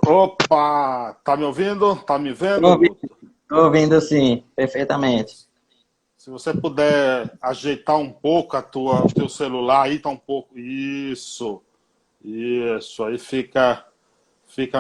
Opa, tá me ouvindo? Tá me Tô vendo, ouvindo, Guto? tô ouvindo sim, perfeitamente. Se você puder ajeitar um pouco o teu celular aí, tá um pouco. Isso, aí fica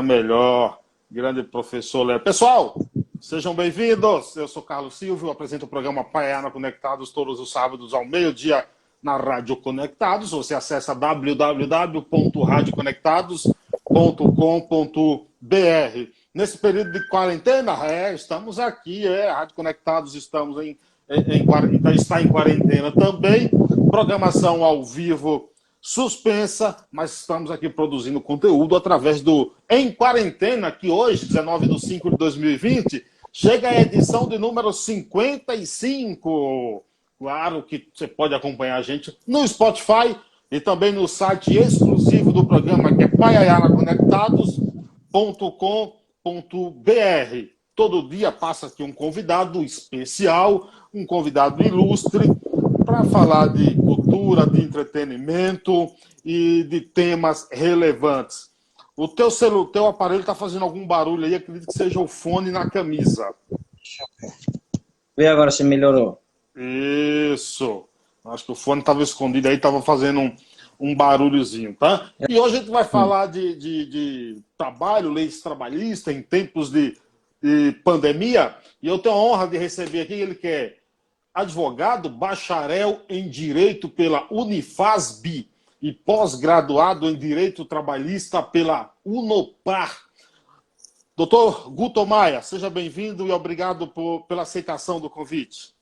melhor. Grande professor Léo. Pessoal, sejam bem-vindos. Eu sou Carlos Silva, eu apresento o programa Paiana Conectados todos os sábados ao meio-dia na Rádio Conectados. Você acessa www.radioconectados.com.br. Nesse período de quarentena, estamos aqui, Rádio Conectados, estamos então está em quarentena também. Programação ao vivo suspensa, mas estamos aqui produzindo conteúdo através do Em Quarentena, que hoje, 19 de 5 de 2020, chega a edição de número 55. Claro que você pode acompanhar a gente no Spotify e também no site exclusivo do programa, que é paiayanaconectados.com.br. Todo dia passa aqui um convidado especial, um convidado ilustre, para falar de cultura, de entretenimento e de temas relevantes. O teu aparelho está fazendo algum barulho aí, acredito que seja o fone na camisa. Vê agora se melhorou. Isso. Acho que o fone estava escondido aí, estava fazendo um barulhozinho, tá? E hoje a gente vai Hum. falar de trabalho, leis trabalhistas em tempos de pandemia. E eu tenho a honra de receber aqui ele que é advogado, bacharel em Direito pela Unifasb e pós-graduado em Direito Trabalhista pela Unopar. Doutor Guto Maia, seja bem-vindo e obrigado pela aceitação do convite.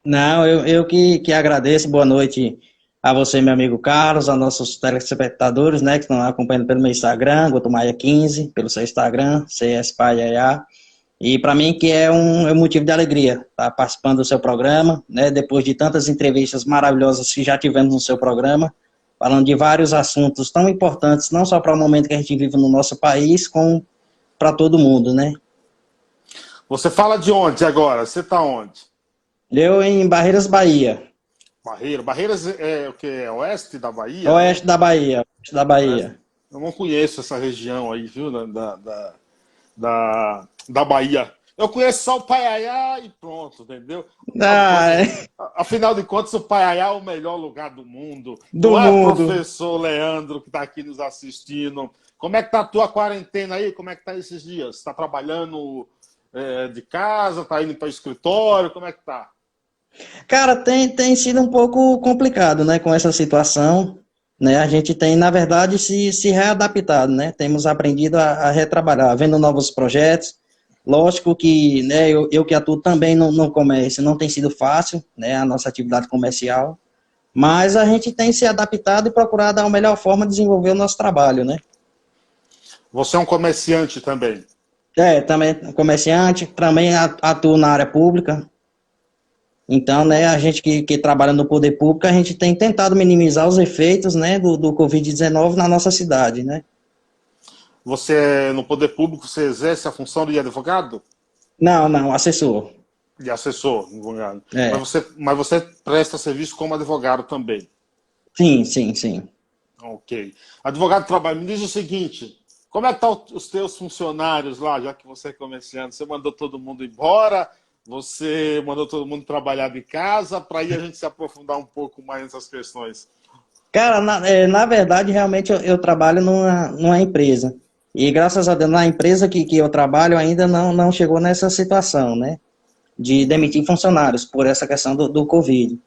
Não, eu que agradeço, boa noite a você, meu amigo Carlos, a nossos telespectadores, né, que estão acompanhando pelo meu Instagram, Gutomaia15, pelo seu Instagram, CS Paiaiá. E para mim que é um motivo de alegria estar participando do seu programa, né, depois de tantas entrevistas maravilhosas que já tivemos no seu programa, falando de vários assuntos tão importantes, não só para o momento que a gente vive no nosso país, como para todo mundo, né? Você fala de onde agora? Você está onde? Eu em Barreiras, Bahia, Barreiras é o que? É oeste da Bahia, não? oeste da Bahia, oeste da Oeste. Bahia. Eu não conheço essa região aí, viu? Da Bahia. Eu conheço só o Paiaiá e pronto, entendeu? Ah, Afinal de contas, o Paiaiá é o melhor lugar do mundo. do Não é, mundo. professor Leandro, que está aqui nos assistindo? Como é que tá a tua quarentena aí? Como é que tá esses dias? Está trabalhando de casa? Está indo para o escritório? Como é que tá? Cara, tem sido um pouco complicado, né, com essa situação, né, a gente tem, na verdade, se readaptado, né, temos aprendido a retrabalhar, vendo novos projetos, lógico que, né, eu que atuo também no comércio, não tem sido fácil, né, a nossa atividade comercial, mas a gente tem se adaptado e procurado a melhor forma de desenvolver o nosso trabalho, né. Você é um comerciante também. Também comerciante, também atuo na área pública. Então, né, a gente que trabalha no poder público, a gente tem tentado minimizar os efeitos, né, do Covid-19 na nossa cidade, né? Você, no poder público, você exerce a função de advogado? Não, não, assessor. De assessor, advogado. É, Mas você presta serviço como advogado também. sim, sim, sim. Ok. Advogado do trabalho, me diz o seguinte: como é que estão os teus funcionários lá, já que você é comerciante? Você mandou todo mundo embora? Você mandou todo mundo trabalhar de casa? Para aí a gente se aprofundar um pouco mais nessas questões. Cara, na verdade, realmente eu trabalho numa empresa. E graças a Deus, na empresa que eu trabalho ainda não chegou nessa situação, né? De demitir funcionários por essa questão do Covid.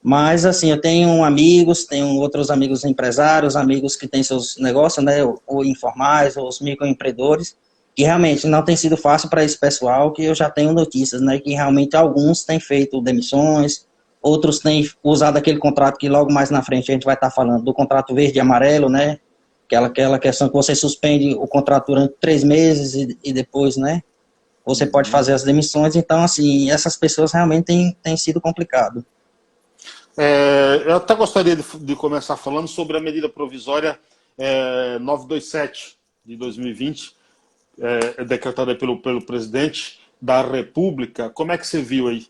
Mas, assim, eu tenho amigos, tenho outros amigos empresários, amigos que têm seus negócios, né, ou informais, ou os microempreendedores, que realmente não tem sido fácil para esse pessoal, que eu já tenho notícias, né, que realmente alguns têm feito demissões, outros têm usado aquele contrato que logo mais na frente a gente vai estar falando, do contrato verde e amarelo, né, aquela questão que você suspende o contrato durante 3 meses e depois, né, você pode fazer as demissões. Então, assim, essas pessoas realmente têm sido complicado. Eu até gostaria de começar falando sobre a medida provisória 927 de 2020, decretada pelo presidente da República. Como é que você viu aí?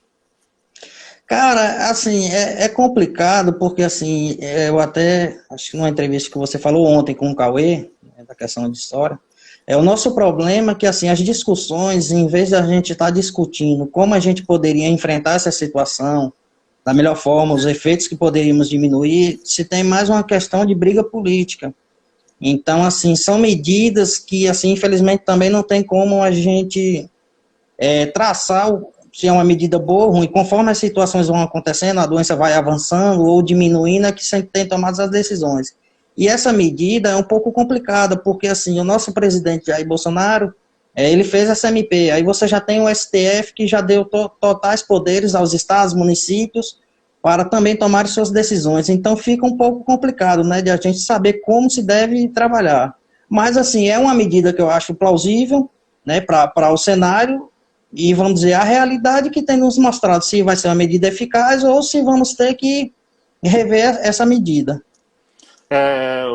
Cara, assim, é complicado porque, assim, eu até, acho que numa entrevista que você falou ontem com o Cauê, né, da questão de história, O nosso problema é que, assim, as discussões, em vez da gente estar discutindo como a gente poderia enfrentar essa situação da melhor forma, os efeitos que poderíamos diminuir, se tem mais uma questão de briga política. Então, assim, são medidas que, assim, infelizmente também não tem como a gente traçar se é uma medida boa ou ruim. Conforme as situações vão acontecendo, a doença vai avançando ou diminuindo, é que sempre tem tomado as decisões. E essa medida é um pouco complicada, porque, assim, o nosso presidente Jair Bolsonaro, ele fez essa MP, aí você já tem o STF que já deu totais poderes aos estados, municípios, para também tomar suas decisões. Então fica um pouco complicado, né, de a gente saber como se deve trabalhar. Mas, assim, é uma medida que eu acho plausível, né, para o cenário, e vamos dizer, a realidade que tem nos mostrado se vai ser uma medida eficaz ou se vamos ter que rever essa medida.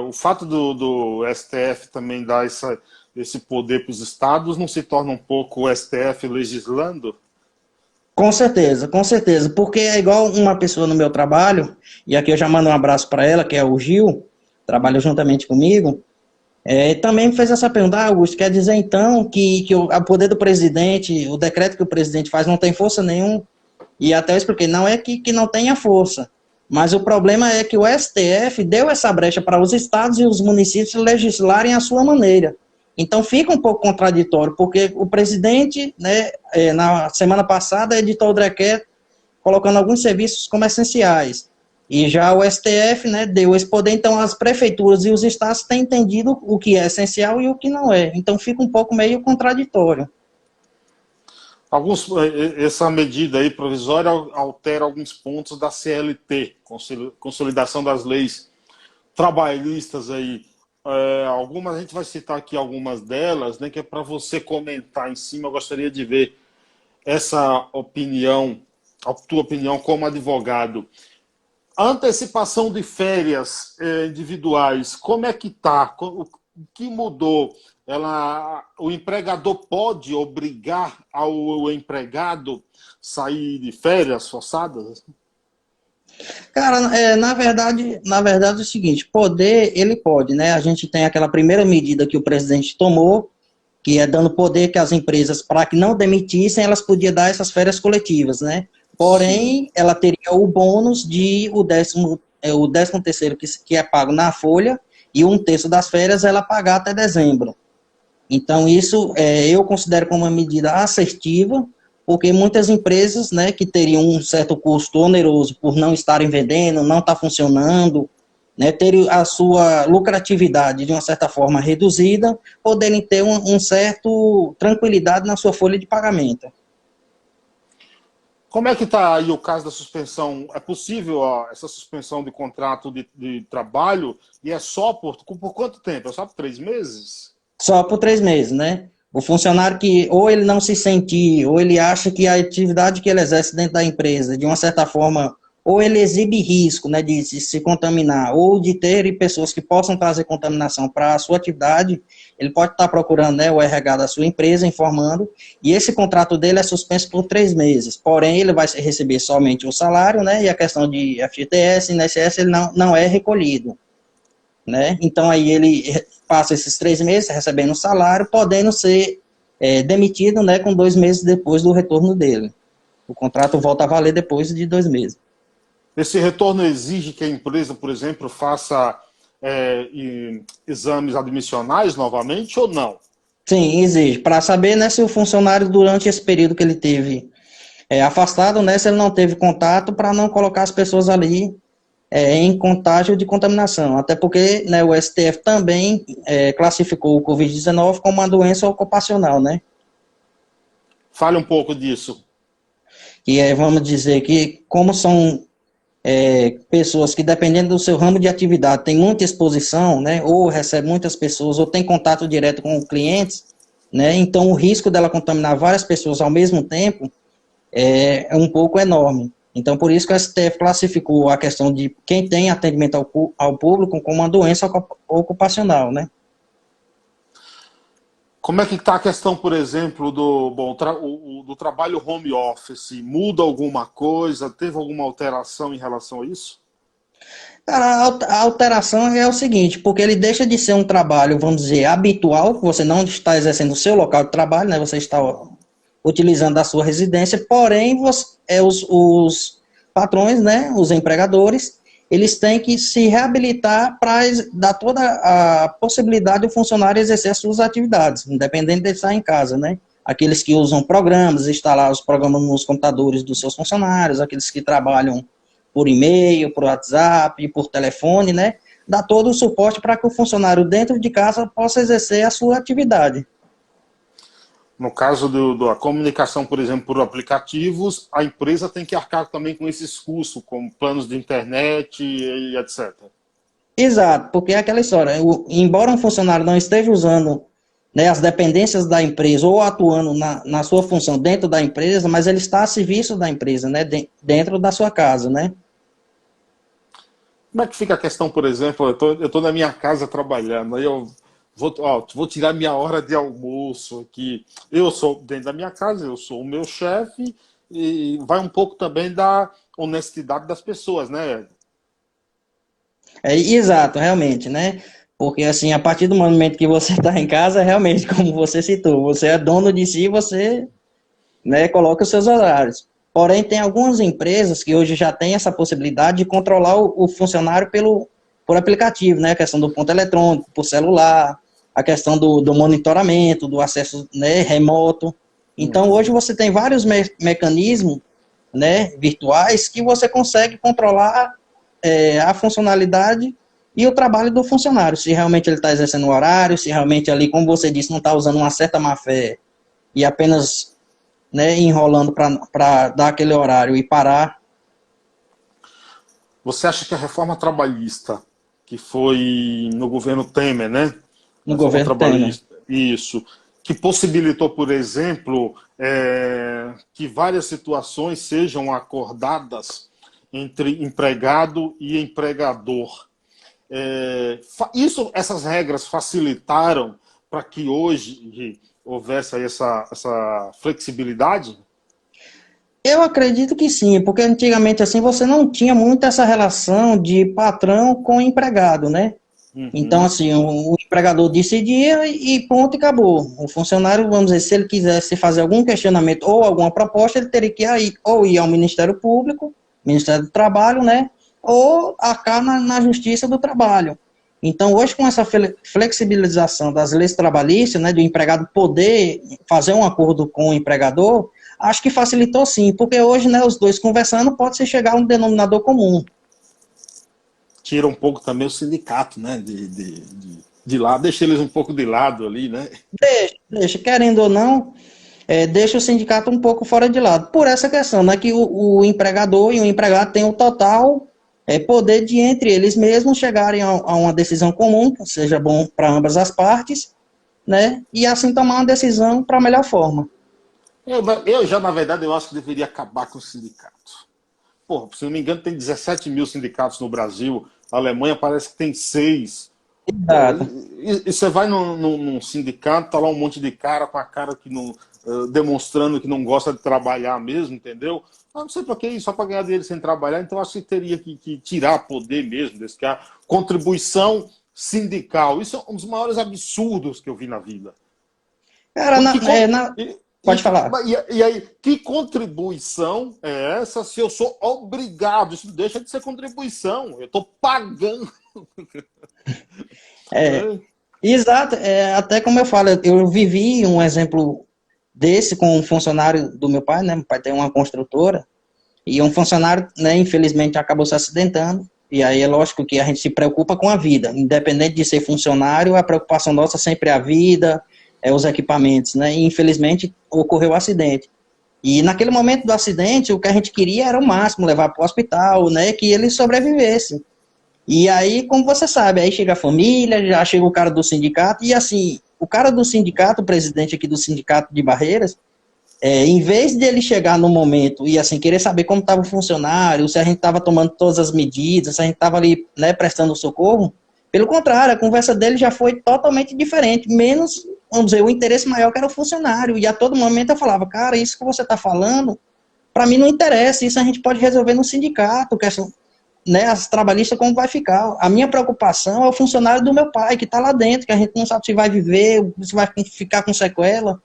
O fato do STF também dar esse poder para os estados não se torna um pouco o STF legislando? Com certeza, porque é igual uma pessoa no meu trabalho, e aqui eu já mando um abraço para ela, que é o Gil, trabalha juntamente comigo, também me fez essa pergunta: Augusto, quer dizer então que o poder do presidente, o decreto que o presidente faz não tem força nenhuma? E até eu expliquei, não é que não tenha força, mas o problema é que o STF deu essa brecha para os estados e os municípios legislarem à sua maneira. Então fica um pouco contraditório, porque o presidente, né, na semana passada, editou o decreto colocando alguns serviços como essenciais. E já o STF, né, deu esse poder, então as prefeituras e os estados têm entendido o que é essencial e o que não é. Então fica um pouco meio contraditório. Essa medida aí provisória altera alguns pontos da CLT, Consolidação das Leis Trabalhistas aí. A gente vai citar aqui algumas delas, né, que é para você comentar em cima. Eu gostaria de ver essa opinião, a tua opinião como advogado. A antecipação de férias individuais, como é que está? O que mudou? O empregador pode obrigar ao empregado sair de férias forçadas? Cara, na verdade é o seguinte, poder, ele pode, né? A gente tem aquela primeira medida que o presidente tomou, que é dando poder que as empresas, para que não demitissem, elas podiam dar essas férias coletivas, né? Sim. Porém, ela teria o bônus de o 13º que é pago na folha, e 1/3 das férias ela pagar até dezembro. Então, isso eu considero como uma medida assertiva, porque muitas empresas, né, que teriam um certo custo oneroso por não estarem vendendo, não estar funcionando, né, ter a sua lucratividade de uma certa forma reduzida, poderem ter um certo tranquilidade na sua folha de pagamento. Como é que está aí o caso da suspensão? É possível essa suspensão de contrato de trabalho e é só por quanto tempo? É só por 3 meses? Só por 3 meses, né? O funcionário que ou ele não se sentir, ou ele acha que a atividade que ele exerce dentro da empresa, de uma certa forma, ou ele exibe risco, né, de se contaminar, ou de ter pessoas que possam trazer contaminação para a sua atividade, ele pode estar procurando, né, o RH da sua empresa, informando, e esse contrato dele é suspenso por 3 meses. Porém, ele vai receber somente o salário, né, e a questão de FGTS, INSS, ele não é recolhido, né? Então aí ele passa esses 3 meses recebendo o salário, podendo ser demitido, né, com 2 meses depois do retorno dele. O contrato volta a valer depois de 2 meses. Esse retorno exige que a empresa, por exemplo, faça exames admissionais novamente ou não? Sim, exige, para saber, né, se o funcionário, durante esse período que ele teve afastado, né, se ele não teve contato, para não colocar as pessoas ali em contágio de contaminação, até porque, né, o STF também classificou o Covid-19 como uma doença ocupacional, né? Fale um pouco disso. E vamos dizer que, como são pessoas que, dependendo do seu ramo de atividade, tem muita exposição, né, ou recebe muitas pessoas, ou tem contato direto com clientes, né, então o risco dela contaminar várias pessoas ao mesmo tempo é um pouco enorme. Então, por isso que o STF classificou a questão de quem tem atendimento ao público como uma doença ocupacional, né? Como é que está a questão, por exemplo, do trabalho home office? Muda alguma coisa? Teve alguma alteração em relação a isso? Cara, a alteração é o seguinte, porque ele deixa de ser um trabalho, vamos dizer, habitual, você não está exercendo o seu local de trabalho, né? Você está utilizando a sua residência, porém, os patrões, né? Os empregadores, eles têm que se reabilitar para dar toda a possibilidade do funcionário exercer as suas atividades, independente de estar em casa, né? Aqueles que usam programas, instalar os programas nos computadores dos seus funcionários, aqueles que trabalham por e-mail, por WhatsApp, por telefone, né? Dá todo o suporte para que o funcionário dentro de casa possa exercer a sua atividade. No caso da comunicação, por exemplo, por aplicativos, a empresa tem que arcar também com esses custos, como planos de internet e etc. Exato, porque é aquela história, embora um funcionário não esteja usando, né, as dependências da empresa ou atuando na sua função dentro da empresa, mas ele está a serviço da empresa, né, dentro da sua casa, né? Como é que fica a questão, por exemplo, eu tô na minha casa trabalhando, aí eu vou tirar minha hora de almoço aqui. Eu sou dentro da minha casa, eu sou o meu chefe, e vai um pouco também da honestidade das pessoas, né? Exato, realmente, né? Porque assim, a partir do momento que você está em casa, realmente, como você citou, você é dono de si, você, né, coloca os seus horários. Porém, tem algumas empresas que hoje já têm essa possibilidade de controlar o funcionário por aplicativo, né? A questão do ponto eletrônico, por celular, a questão do monitoramento, do acesso, né, remoto. Então, hoje você tem vários mecanismos, né, virtuais que você consegue controlar a funcionalidade e o trabalho do funcionário, se realmente ele está exercendo o horário, se realmente ali, como você disse, não está usando uma certa má-fé e apenas, né, enrolando para dar aquele horário e parar. Você acha que a reforma trabalhista, que foi no governo Temer, né? A No reforma governo Temer. trabalhista, isso, que possibilitou, por exemplo, que várias situações sejam acordadas entre empregado e empregador. Essas regras facilitaram para que hoje houvesse aí essa flexibilidade? Eu acredito que sim, porque antigamente assim você não tinha muito essa relação de patrão com empregado, né? Então, Uhum. assim, o empregador decidia e ponto e acabou. O funcionário, vamos dizer, se ele quisesse fazer algum questionamento ou alguma proposta, ele teria que ir, ou ir ao Ministério Público, Ministério do Trabalho, né? Ou arcar na Justiça do Trabalho. Então, hoje, com essa flexibilização das leis trabalhistas, né, do empregado poder fazer um acordo com o empregador, acho que facilitou sim, porque hoje, né, os dois conversando, pode-se chegar a um denominador comum. Tira um pouco também o sindicato, né? De lado, deixa eles um pouco de lado ali, né? Deixa, querendo ou não, deixa o sindicato um pouco fora de lado. Por essa questão, né, que o empregador e o empregado têm o total poder de, entre eles mesmos, chegarem a uma decisão comum, que seja bom para ambas as partes, né, e assim tomar uma decisão para a melhor forma. Eu já, na verdade, eu acho que deveria acabar com o sindicato. Porra, se não me engano, tem 17 mil sindicatos no Brasil. A Alemanha parece que tem 6. Pô, Exato. e você vai num sindicato, tá lá um monte de cara com a cara que não, demonstrando que não gosta de trabalhar mesmo, entendeu? Ah, não sei para que isso, só para ganhar dinheiro sem trabalhar, então acho que teria que tirar poder mesmo desse cara. Contribuição sindical. Isso é um dos maiores absurdos que eu vi na vida. Cara, Porque, pode falar. e aí, que contribuição é essa se eu sou obrigado? Isso deixa de ser contribuição, eu estou pagando. É, exato, até como eu falo, eu vivi um exemplo desse com um funcionário do meu pai, né? Meu pai tem uma construtora, e um funcionário, né, infelizmente, acabou se acidentando. E aí é lógico que a gente se preocupa com a vida, independente de ser funcionário, a preocupação nossa sempre é a vida, os equipamentos, né? E infelizmente ocorreu o acidente. E naquele momento do acidente, o que a gente queria era o máximo, levar para o hospital, né? Que ele sobrevivesse. E aí, como você sabe, aí chega a família, já chega o cara do sindicato, e assim, o cara do sindicato, o presidente aqui do sindicato de Barreiras, em vez de ele chegar no momento e assim querer saber como estava o funcionário, se a gente estava tomando todas as medidas, se a gente estava ali, né, prestando socorro, pelo contrário, a conversa dele já foi totalmente diferente, menos, vamos dizer, o interesse maior que era o funcionário, e a todo momento eu falava, cara, isso que você está falando, para mim não interessa, isso a gente pode resolver no sindicato, né, as trabalhistas como vai ficar. A minha preocupação é o funcionário do meu pai, que está lá dentro, que a gente não sabe se vai viver, se vai ficar com sequela.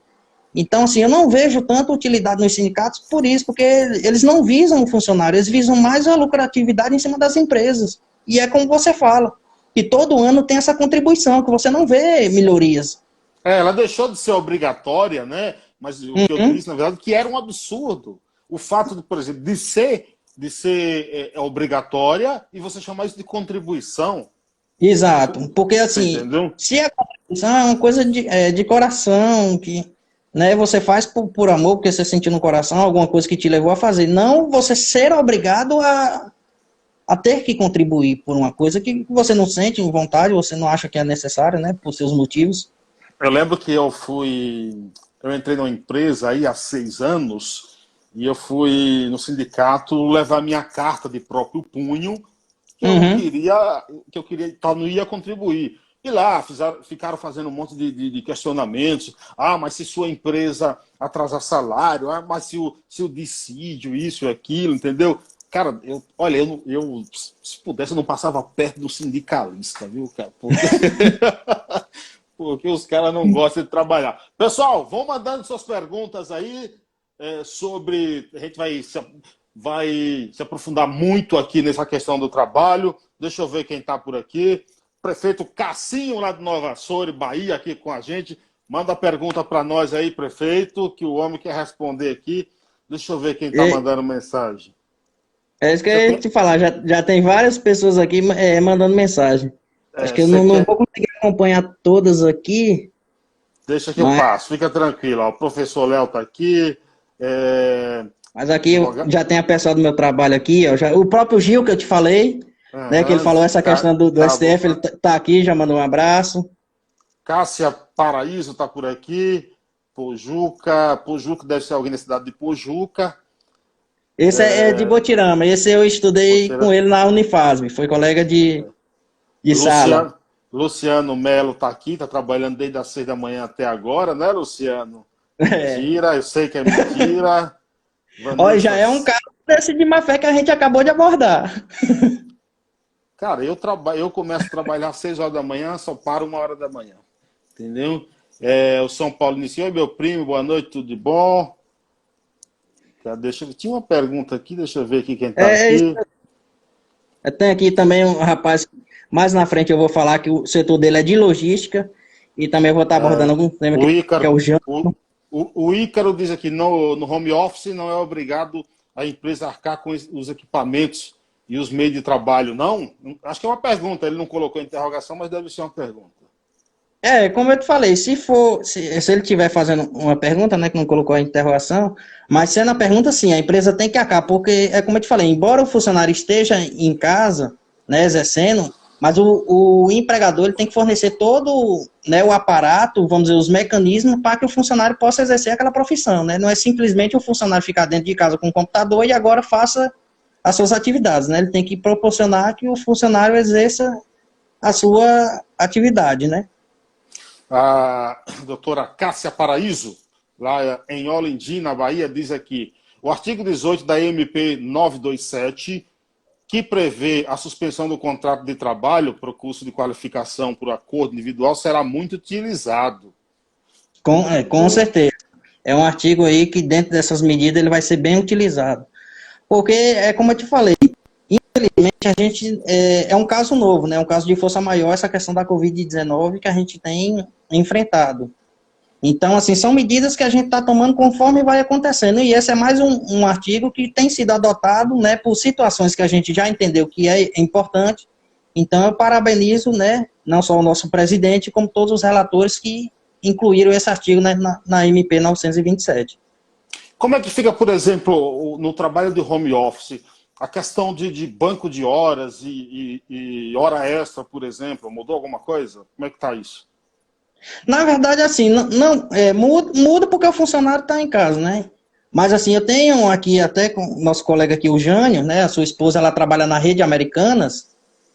Então, assim, eu não vejo tanta utilidade nos sindicatos por isso, porque eles não visam o funcionário, eles visam mais a lucratividade em cima das empresas. E é como você fala, que todo ano tem essa contribuição, que você não vê melhorias. Ela deixou de ser obrigatória, né? Mas o que eu disse, na verdade, que era um absurdo. O fato, por exemplo, de ser obrigatória e você chamar isso de contribuição. Exato, porque assim, entendeu? se a contribuição é uma coisa de coração, que, né, você faz por amor, porque você sentiu no coração alguma coisa que te levou a fazer, não você ser obrigado a ter que contribuir por uma coisa que você não sente vontade, você não acha que é necessário, né, por seus motivos. Eu lembro que eu entrei numa empresa aí há 6 anos e eu fui no sindicato levar minha carta de próprio punho que eu queria, não ia contribuir. E lá ficaram fazendo um monte de questionamentos. Ah, mas se sua empresa atrasar salário, ah, mas se o dissídio, isso e aquilo, entendeu? Cara, eu se pudesse, eu não passava perto do sindicalista, viu, cara? Porque os caras não gostam de trabalhar. Pessoal, vão mandando suas perguntas aí sobre... A gente vai se aprofundar muito aqui nessa questão do trabalho. Deixa eu ver quem está por aqui. Prefeito Cassinho, lá de Nova Açores, Bahia, aqui com a gente. Manda a pergunta para nós aí, prefeito, que o homem quer responder aqui. Deixa eu ver quem está mandando mensagem. É isso que eu ia te falar. Já tem várias pessoas aqui mandando mensagem. Acho que eu não vou conseguir acompanhar todas aqui. Deixa que eu passo, fica tranquilo. Ó, o professor Léo está aqui. Mas aqui já tem a pessoa do meu trabalho aqui. Ó, o próprio Gil, que eu te falei, né, que ele falou essa questão do STF, ele está aqui, já mandou um abraço. Cássia Paraíso está por aqui. Pojuca deve ser alguém da cidade de Pojuca. Esse é de Botirama. Esse eu estudei com ele na Unifasm. Foi colega de sala. Luciano Melo está aqui, está trabalhando desde as 6 da manhã até agora, né, Luciano? Mentira, eu sei que é mentira. Olha, já é um caso desse de má fé que a gente acabou de abordar. Cara, eu começo a trabalhar às 6 horas da manhã, só paro 1 hora da manhã. Entendeu? O São Paulo iniciou, meu primo, boa noite, tudo de bom? Tinha uma pergunta aqui, deixa eu ver aqui quem está aqui. Tem aqui também um rapaz, mais na frente eu vou falar que o setor dele é de logística, e também vou estar abordando algum tema que é o Jânio. O Ícaro diz aqui, no home office não é obrigado a empresa arcar com os equipamentos e os meios de trabalho, não? Acho que é uma pergunta, ele não colocou interrogação, mas deve ser uma pergunta. Como eu te falei, se ele estiver fazendo uma pergunta, né, que não colocou a interrogação, mas sendo a pergunta, sim, a empresa tem que arcar, porque é como eu te falei, embora o funcionário esteja em casa, né, exercendo, mas o empregador ele tem que fornecer todo, né, o aparato, vamos dizer, os mecanismos para que o funcionário possa exercer aquela profissão, né? Não é simplesmente o funcionário ficar dentro de casa com o computador e agora faça as suas atividades, né? Ele tem que proporcionar que o funcionário exerça a sua atividade, né? A doutora Cássia Paraíso, lá em Olindim, na Bahia, diz aqui, o artigo 18 da MP 927, que prevê a suspensão do contrato de trabalho para o curso de qualificação por acordo individual, será muito utilizado. Com certeza. É um artigo aí que dentro dessas medidas ele vai ser bem utilizado. Porque, como eu te falei, infelizmente a gente, é um caso novo, né? Um caso de força maior, essa questão da Covid-19 que a gente tem enfrentado. Então, assim, são medidas que a gente está tomando conforme vai acontecendo. E esse é mais um artigo que tem sido adotado, né, por situações que a gente já entendeu que é importante. Então, eu parabenizo, né, não só o nosso presidente, como todos os relatores que incluíram esse artigo, né, na MP 927. Como é que fica, por exemplo, no trabalho de home office, a questão de banco de horas e hora extra, por exemplo? Mudou alguma coisa? Como é que está isso? Na verdade, assim, muda porque o funcionário está em casa, né? Mas, assim, eu tenho aqui até com o nosso colega aqui, o Jânio, né? A sua esposa, ela trabalha na rede Americanas.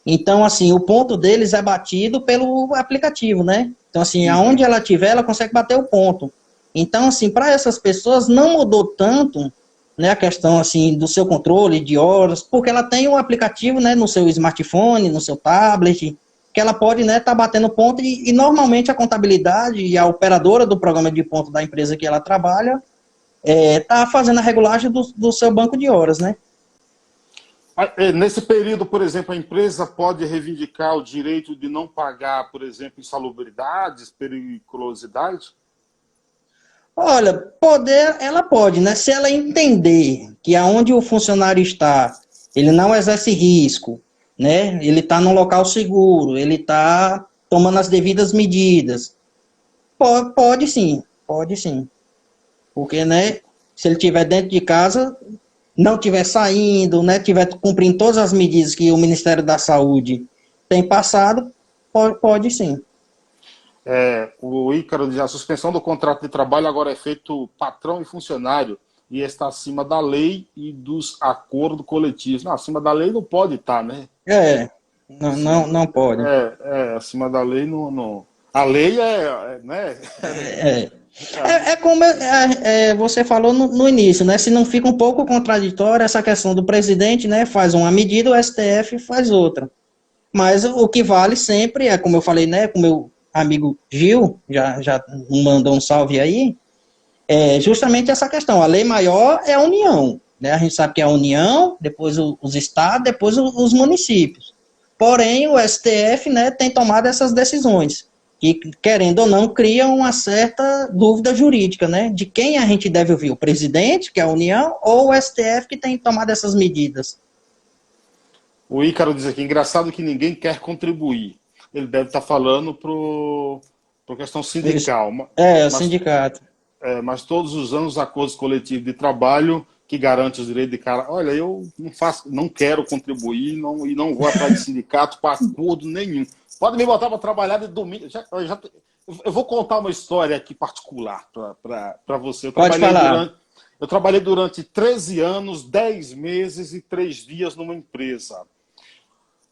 Então, assim, o ponto deles é batido pelo aplicativo, né? Então, assim, aonde ela estiver, ela consegue bater o ponto. Então, assim, para essas pessoas não mudou tanto né, a questão assim do seu controle de horas, porque ela tem um aplicativo, né, no seu smartphone, no seu tablet, que ela pode, né, tá batendo ponto e normalmente a contabilidade e a operadora do programa de ponto da empresa que ela trabalha tá fazendo a regulagem do seu banco de horas, né? Nesse período, por exemplo, a empresa pode reivindicar o direito de não pagar, por exemplo, insalubridades, periculosidade? Olha, poder, ela pode, né? Se ela entender que aonde o funcionário está, ele não exerce risco, né? Ele está num local seguro, ele está tomando as devidas medidas. Pode sim, pode sim. Porque, né? Se ele estiver dentro de casa, não estiver saindo, né? Estiver cumprindo todas as medidas que o Ministério da Saúde tem passado, pode sim. O Ícaro diz, a suspensão do contrato de trabalho agora é feito patrão e funcionário e está acima da lei e dos acordos coletivos. Não, acima da lei não pode estar, né? Não pode. Acima da lei não. A lei né? Como você falou no início, né? Se não fica um pouco contraditória essa questão do presidente, né? Faz uma medida, o STF faz outra. Mas o que vale sempre é, como eu falei, né? Com meu amigo Gil, já mandou um salve aí, é justamente essa questão. A lei maior é a União, né? A gente sabe que é a União, depois os estados, depois os municípios. Porém, o STF, né, tem tomado essas decisões, que, querendo ou não, criam uma certa dúvida jurídica, né? De quem a gente deve ouvir, o presidente, que é a União, ou o STF, que tem tomado essas medidas. O Ícaro diz aqui, engraçado que ninguém quer contribuir. Ele deve estar falando para a questão sindical. O sindicato. Mas todos os anos os acordos coletivos de trabalho que garantem os direitos de cara. Olha, eu não quero contribuir e não vou atrás de sindicato para acordo nenhum. Pode me botar para trabalhar de domingo. Eu vou contar uma história aqui particular para você. Pode falar. Eu trabalhei durante 13 anos, 10 meses e 3 dias numa empresa.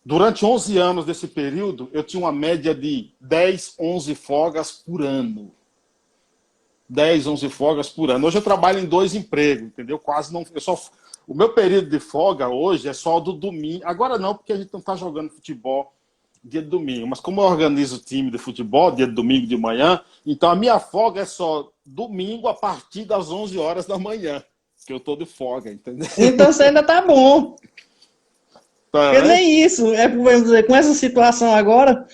Durante 11 anos desse período, eu tinha uma média de 10, 11 folgas por ano. 10, 11 folgas por ano. Hoje eu trabalho em 2 empregos, entendeu? Quase não. O meu período de folga hoje é só do domingo. Agora não, porque a gente não está jogando futebol dia de domingo. Mas como eu organizo o time de futebol dia de domingo de manhã, então a minha folga é só domingo a partir das 11 horas da manhã, que eu estou de folga, entendeu? Então você ainda tá bom. Porque nem isso, vamos dizer, com essa situação agora,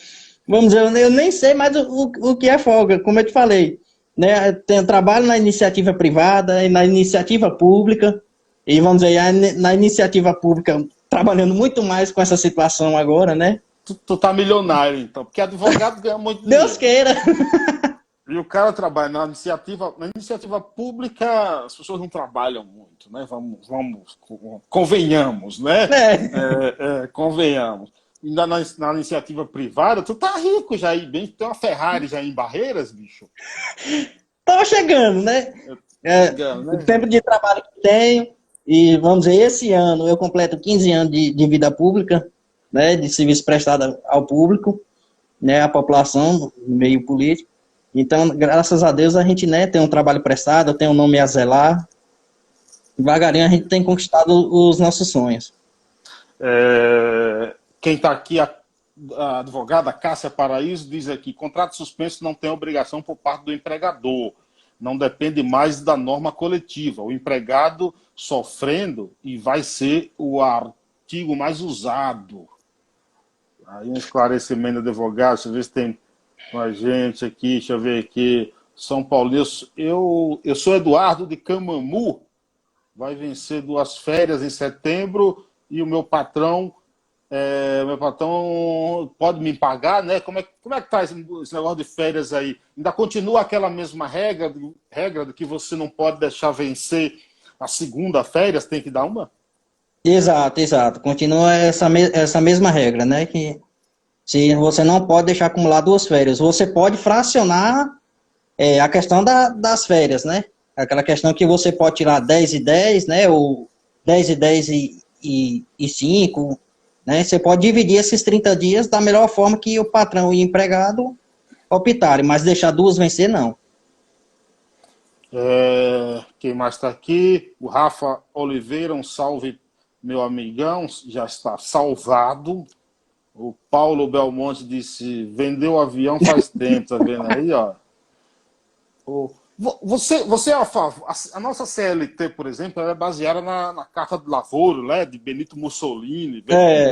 vamos dizer, eu nem sei mais o que é folga, como eu te falei, né? Tem trabalho na iniciativa privada e na iniciativa pública, e vamos dizer, na iniciativa pública, trabalhando muito mais com essa situação agora, né? Tu tá milionário, então, porque advogado ganha muito dinheiro. Deus queira! E o cara trabalha na iniciativa pública, as pessoas não trabalham muito, né? Convenhamos, né? Convenhamos. E na iniciativa privada, tu tá rico já aí, bem, tem uma Ferrari já em Barreiras, bicho. Tô chegando, né? O tempo de trabalho que tenho, e vamos dizer, esse ano eu completo 15 anos de vida pública, né? De serviço prestado ao público, né? A população, no meio político. Então, graças a Deus, a gente, né, tem um trabalho prestado, tem um nome a zelar. Devagarinho a gente tem conquistado os nossos sonhos. Quem está aqui, a advogada Cássia Paraíso, diz aqui, contrato suspenso não tem obrigação por parte do empregador. Não depende mais da norma coletiva. O empregado sofrendo e vai ser o artigo mais usado. Aí um esclarecimento do advogado, deixa eu ver se tem com a gente aqui, deixa eu ver aqui, São Paulo, eu sou Eduardo de Camamu, vai vencer 2 férias em setembro e o meu patrão pode me pagar, né? Como é que tá esse negócio de férias aí? Ainda continua aquela mesma regra de que você não pode deixar vencer a segunda férias, tem que dar uma? Exato. Continua essa mesma regra, né? Que se você não pode deixar acumular 2 férias, você pode fracionar a questão das férias, né? Aquela questão que você pode tirar 10 e 10, né? Ou 10 e 10 e 5, né? Você pode dividir esses 30 dias da melhor forma que o patrão e o empregado optarem, mas deixar 2 vencer, não. Quem mais está aqui? O Rafa Oliveira, um salve, meu amigão, já está salvado. O Paulo Belmonte disse, vendeu o avião faz tempo, tá vendo aí, ó? Você é a favor, a nossa CLT, por exemplo, ela é baseada na Carta do Lavoro, né, de Benito Mussolini, É,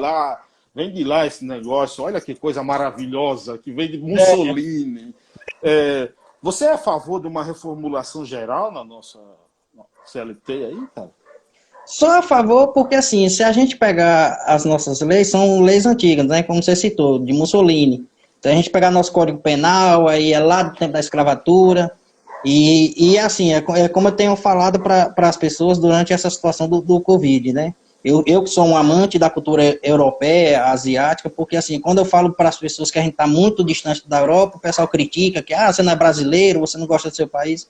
vem de lá esse negócio, olha que coisa maravilhosa, que vem de Mussolini. Você é a favor de uma reformulação geral na nossa CLT aí, cara? só a favor porque, assim, se a gente pegar as nossas leis, são leis antigas, né, como você citou, de Mussolini. Então, a gente pegar nosso Código Penal, aí é lá do tempo da escravatura, e assim, é como eu tenho falado para as pessoas durante essa situação do Covid, né? Eu que sou um amante da cultura europeia, asiática, porque assim, quando eu falo para as pessoas que a gente está muito distante da Europa, o pessoal critica que, você não é brasileiro, você não gosta do seu país.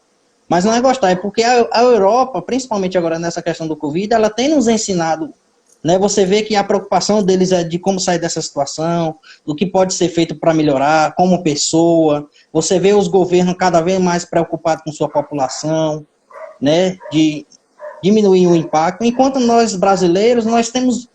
Mas não é gostar, é porque a Europa, principalmente agora nessa questão do Covid, ela tem nos ensinado, né? Você vê que a preocupação deles é de como sair dessa situação, do que pode ser feito para melhorar, como pessoa. Você vê os governos cada vez mais preocupados com sua população, né? De diminuir o impacto, enquanto nós brasileiros, nós temos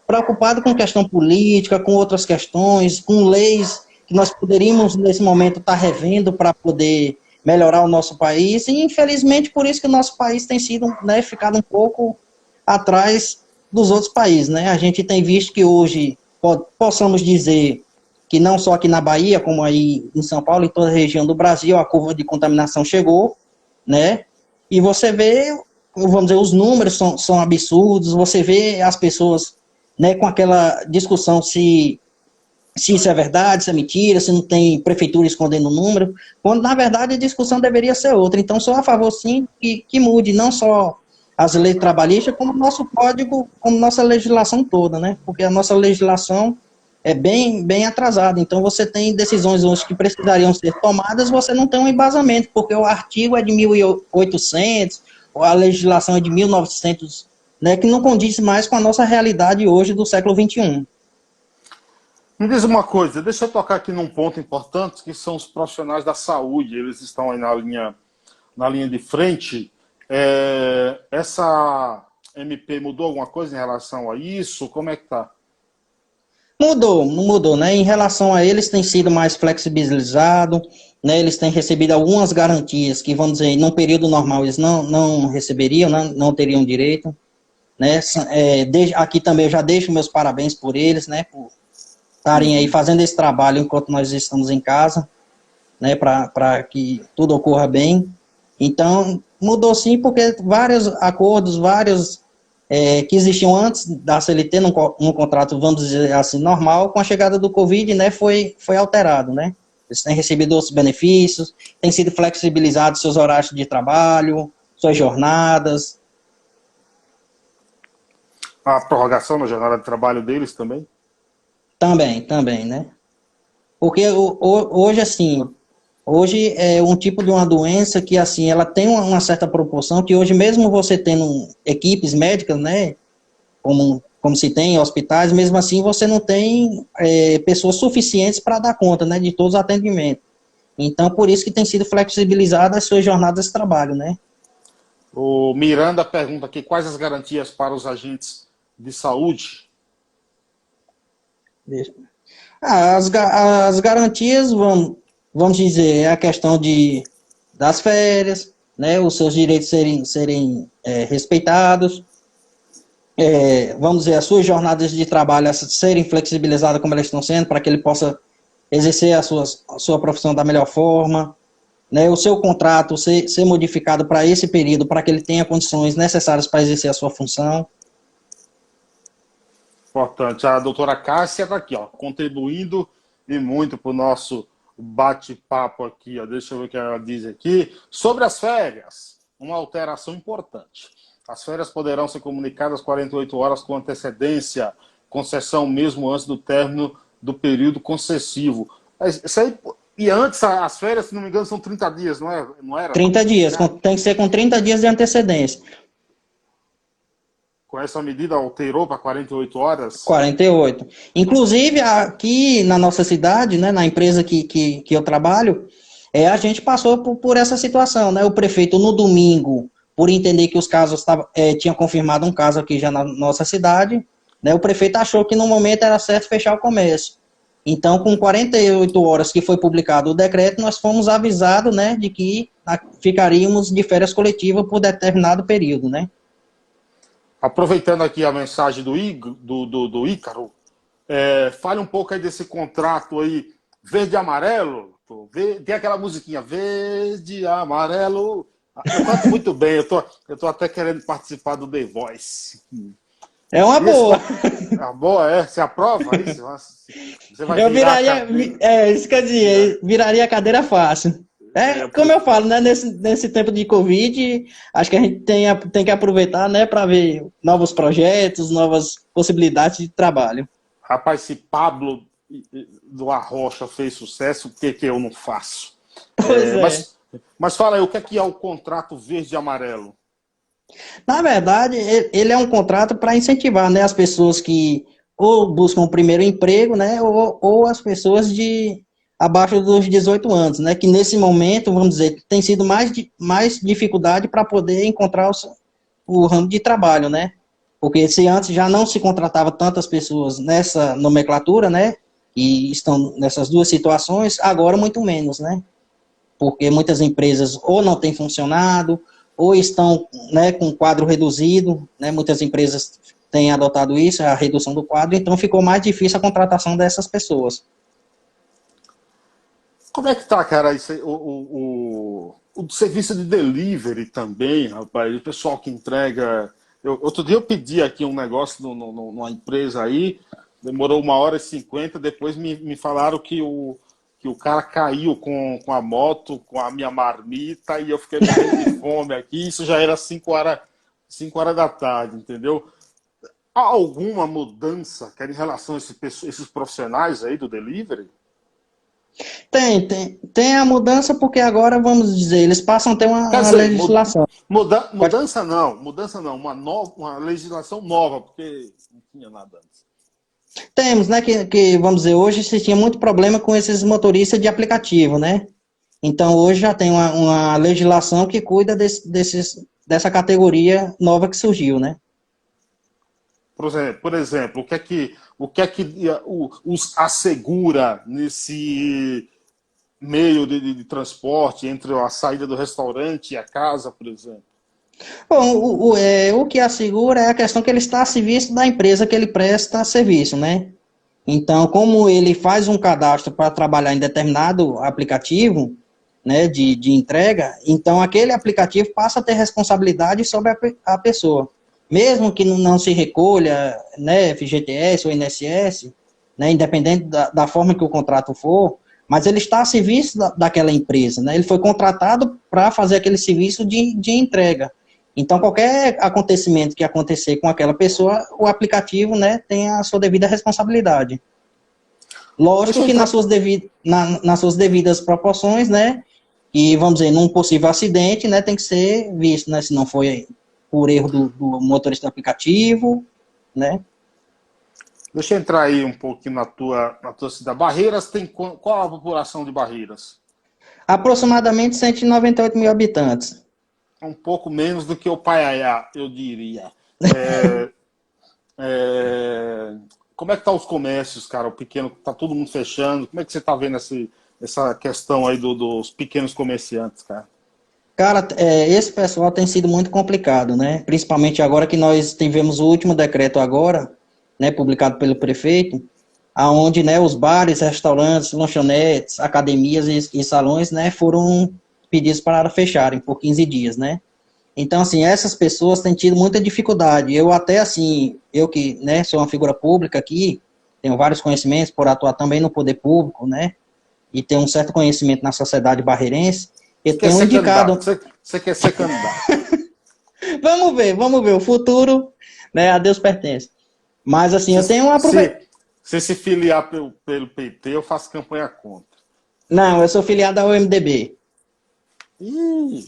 preocupado com questão política, com outras questões, com leis que nós poderíamos, nesse momento, estar revendo para poder melhorar o nosso país, e infelizmente por isso que o nosso país tem sido, né, ficado um pouco atrás dos outros países, né? A gente tem visto que hoje, possamos dizer que não só aqui na Bahia, como aí em São Paulo, em toda a região do Brasil, a curva de contaminação chegou, né? E você vê, vamos dizer, os números são absurdos, você vê as pessoas, né, com aquela discussão se isso é verdade, se é mentira, se não tem prefeitura escondendo o número, quando na verdade a discussão deveria ser outra. Então sou a favor sim que mude não só as leis trabalhistas, como o nosso código, como nossa legislação toda, né? Porque a nossa legislação é bem atrasada. Então você tem decisões hoje que precisariam ser tomadas, você não tem um embasamento, porque o artigo é de 1800, ou a legislação é de 1900, né, que não condiz mais com a nossa realidade hoje do século XXI. Me diz uma coisa, deixa eu tocar aqui num ponto importante, que são os profissionais da saúde, eles estão aí na linha de frente. Essa MP mudou alguma coisa em relação a isso? Como é que tá? Mudou, né? Em relação a eles, tem sido mais flexibilizado, né? Eles têm recebido algumas garantias que, vamos dizer, num período normal eles não receberiam, não teriam direito, né? Aqui também eu já deixo meus parabéns por eles, né? Por estarem aí fazendo esse trabalho enquanto nós estamos em casa, né? Para que tudo ocorra bem. Então, mudou sim, porque vários acordos, que existiam antes da CLT, num contrato, vamos dizer assim, normal, com a chegada do Covid, né, foi alterado, né? Eles têm recebido outros benefícios, têm sido flexibilizados seus horários de trabalho, suas jornadas. A prorrogação na jornada de trabalho deles também? Também, né? Porque hoje, assim, hoje é um tipo de uma doença que, assim, ela tem uma certa proporção que hoje, mesmo você tendo equipes médicas, né, como se tem em hospitais, mesmo assim você não tem pessoas suficientes para dar conta, né, de todos os atendimentos. Então, por isso que tem sido flexibilizada as suas jornadas de trabalho, né? O Miranda pergunta aqui quais as garantias para os agentes de saúde. As garantias, vamos dizer, é a questão das férias, né, os seus direitos serem respeitados, vamos dizer, as suas jornadas de trabalho serem flexibilizadas como elas estão sendo, para que ele possa exercer a sua profissão da melhor forma, né, o seu contrato ser modificado para esse período, para que ele tenha condições necessárias para exercer a sua função. Importante. A doutora Cássia está aqui, ó, contribuindo e muito para o nosso bate-papo aqui. Ó. Deixa eu ver o que ela diz aqui. Sobre as férias, uma alteração importante. As férias poderão ser comunicadas 48 horas com antecedência, concessão mesmo antes do término do período concessivo. Isso aí, e antes, as férias, se não me engano, são 30 dias, não era? 30 dias, tem que ser com 30 dias de antecedência. Com essa medida alterou para 48 horas? 48. Inclusive, aqui na nossa cidade, né, na empresa que eu trabalho, A gente passou por essa situação, né? O prefeito, no domingo, por entender que os casos tinha confirmado um caso aqui já na nossa cidade, né? O prefeito achou que no momento era certo fechar o comércio. Então, com 48 horas que foi publicado o decreto, nós fomos avisados, né, de que ficaríamos de férias coletivas por determinado período, né? Aproveitando aqui a mensagem do Ícaro, fale um pouco aí desse contrato aí, verde e amarelo. Tem aquela musiquinha, verde e amarelo. Eu canto muito bem, eu tô até querendo participar do The Voice. É uma boa. É uma boa, é? Você aprova isso? Você vai Eu virar viraria, isso que eu dizia, viraria a cadeira fácil. Como eu falo, né, nesse tempo de Covid, acho que a gente tem que aproveitar, né, para ver novos projetos, novas possibilidades de trabalho. Rapaz, se Pablo do Arrocha fez sucesso, por que eu não faço? Mas fala aí, o que é o contrato verde e amarelo? Na verdade, ele é um contrato para incentivar, né, as pessoas que ou buscam o primeiro emprego, né, ou as pessoas abaixo dos 18 anos, né, que nesse momento, vamos dizer, tem sido mais dificuldade para poder encontrar o ramo de trabalho, né, porque se antes já não se contratava tantas pessoas nessa nomenclatura, né, e estão nessas duas situações, agora muito menos, né, porque muitas empresas ou não têm funcionado, ou estão, né, com quadro reduzido, né, muitas empresas têm adotado isso, a redução do quadro, então ficou mais difícil a contratação dessas pessoas. Como é que tá, cara, o serviço de delivery também, rapaz, o pessoal que entrega... outro dia eu pedi aqui um negócio numa empresa aí, demorou 1h50, depois me falaram que o cara caiu com a moto, com a minha marmita, e eu fiquei morrendo de fome aqui, isso já era 5 horas da tarde, entendeu? Há alguma mudança, em relação a esses profissionais aí do delivery? Tem a mudança porque agora, vamos dizer, eles passam a ter uma legislação. Mudança não, uma legislação nova, porque não tinha nada antes. Temos, né, que vamos dizer, hoje se tinha muito problema com esses motoristas de aplicativo, né? Então hoje já tem uma legislação que cuida dessa categoria nova que surgiu, né? Por exemplo, o que é que os assegura nesse meio de transporte entre a saída do restaurante e a casa, por exemplo? Bom, o que assegura é a questão que ele está a serviço da empresa que ele presta serviço, né? Então, como ele faz um cadastro para trabalhar em determinado aplicativo, né, de entrega, então aquele aplicativo passa a ter responsabilidade sobre a pessoa. Mesmo que não se recolha, né, FGTS ou INSS, né, independente da forma que o contrato for, mas ele está a serviço daquela empresa, né, ele foi contratado para fazer aquele serviço de entrega. Então, qualquer acontecimento que acontecer com aquela pessoa, o aplicativo, né, tem a sua devida responsabilidade. Lógico que nas suas devidas proporções, né, e vamos dizer, num possível acidente, né, tem que ser visto, né, se não foi por erro do motorista do aplicativo, né. Deixa eu entrar aí um pouquinho na tua cidade. Barreiras tem qual a população de Barreiras? Aproximadamente 198 mil habitantes. Um pouco menos do que o Paiaiá, eu diria. Como é que tá os comércios, cara? O pequeno, tá todo mundo fechando. Como é que você tá vendo essa questão aí dos pequenos comerciantes, cara? Cara, esse pessoal tem sido muito complicado, né? Principalmente agora que nós tivemos o último decreto agora, né, publicado pelo prefeito, aonde, né, os bares, restaurantes, lanchonetes, academias e salões, né, foram pedidos para fecharem por 15 dias, né? Então, assim, essas pessoas têm tido muita dificuldade. Eu até, assim, eu que, né, sou uma figura pública aqui, tenho vários conhecimentos por atuar também no poder público, né, e tenho um certo conhecimento na sociedade barreirense, eu tenho indicado... Você quer ser candidato? Vamos ver, o futuro, né, a Deus pertence. Mas, assim, eu tenho uma... Se filiar pelo PT, eu faço campanha contra. Não, eu sou filiado ao MDB. Ih...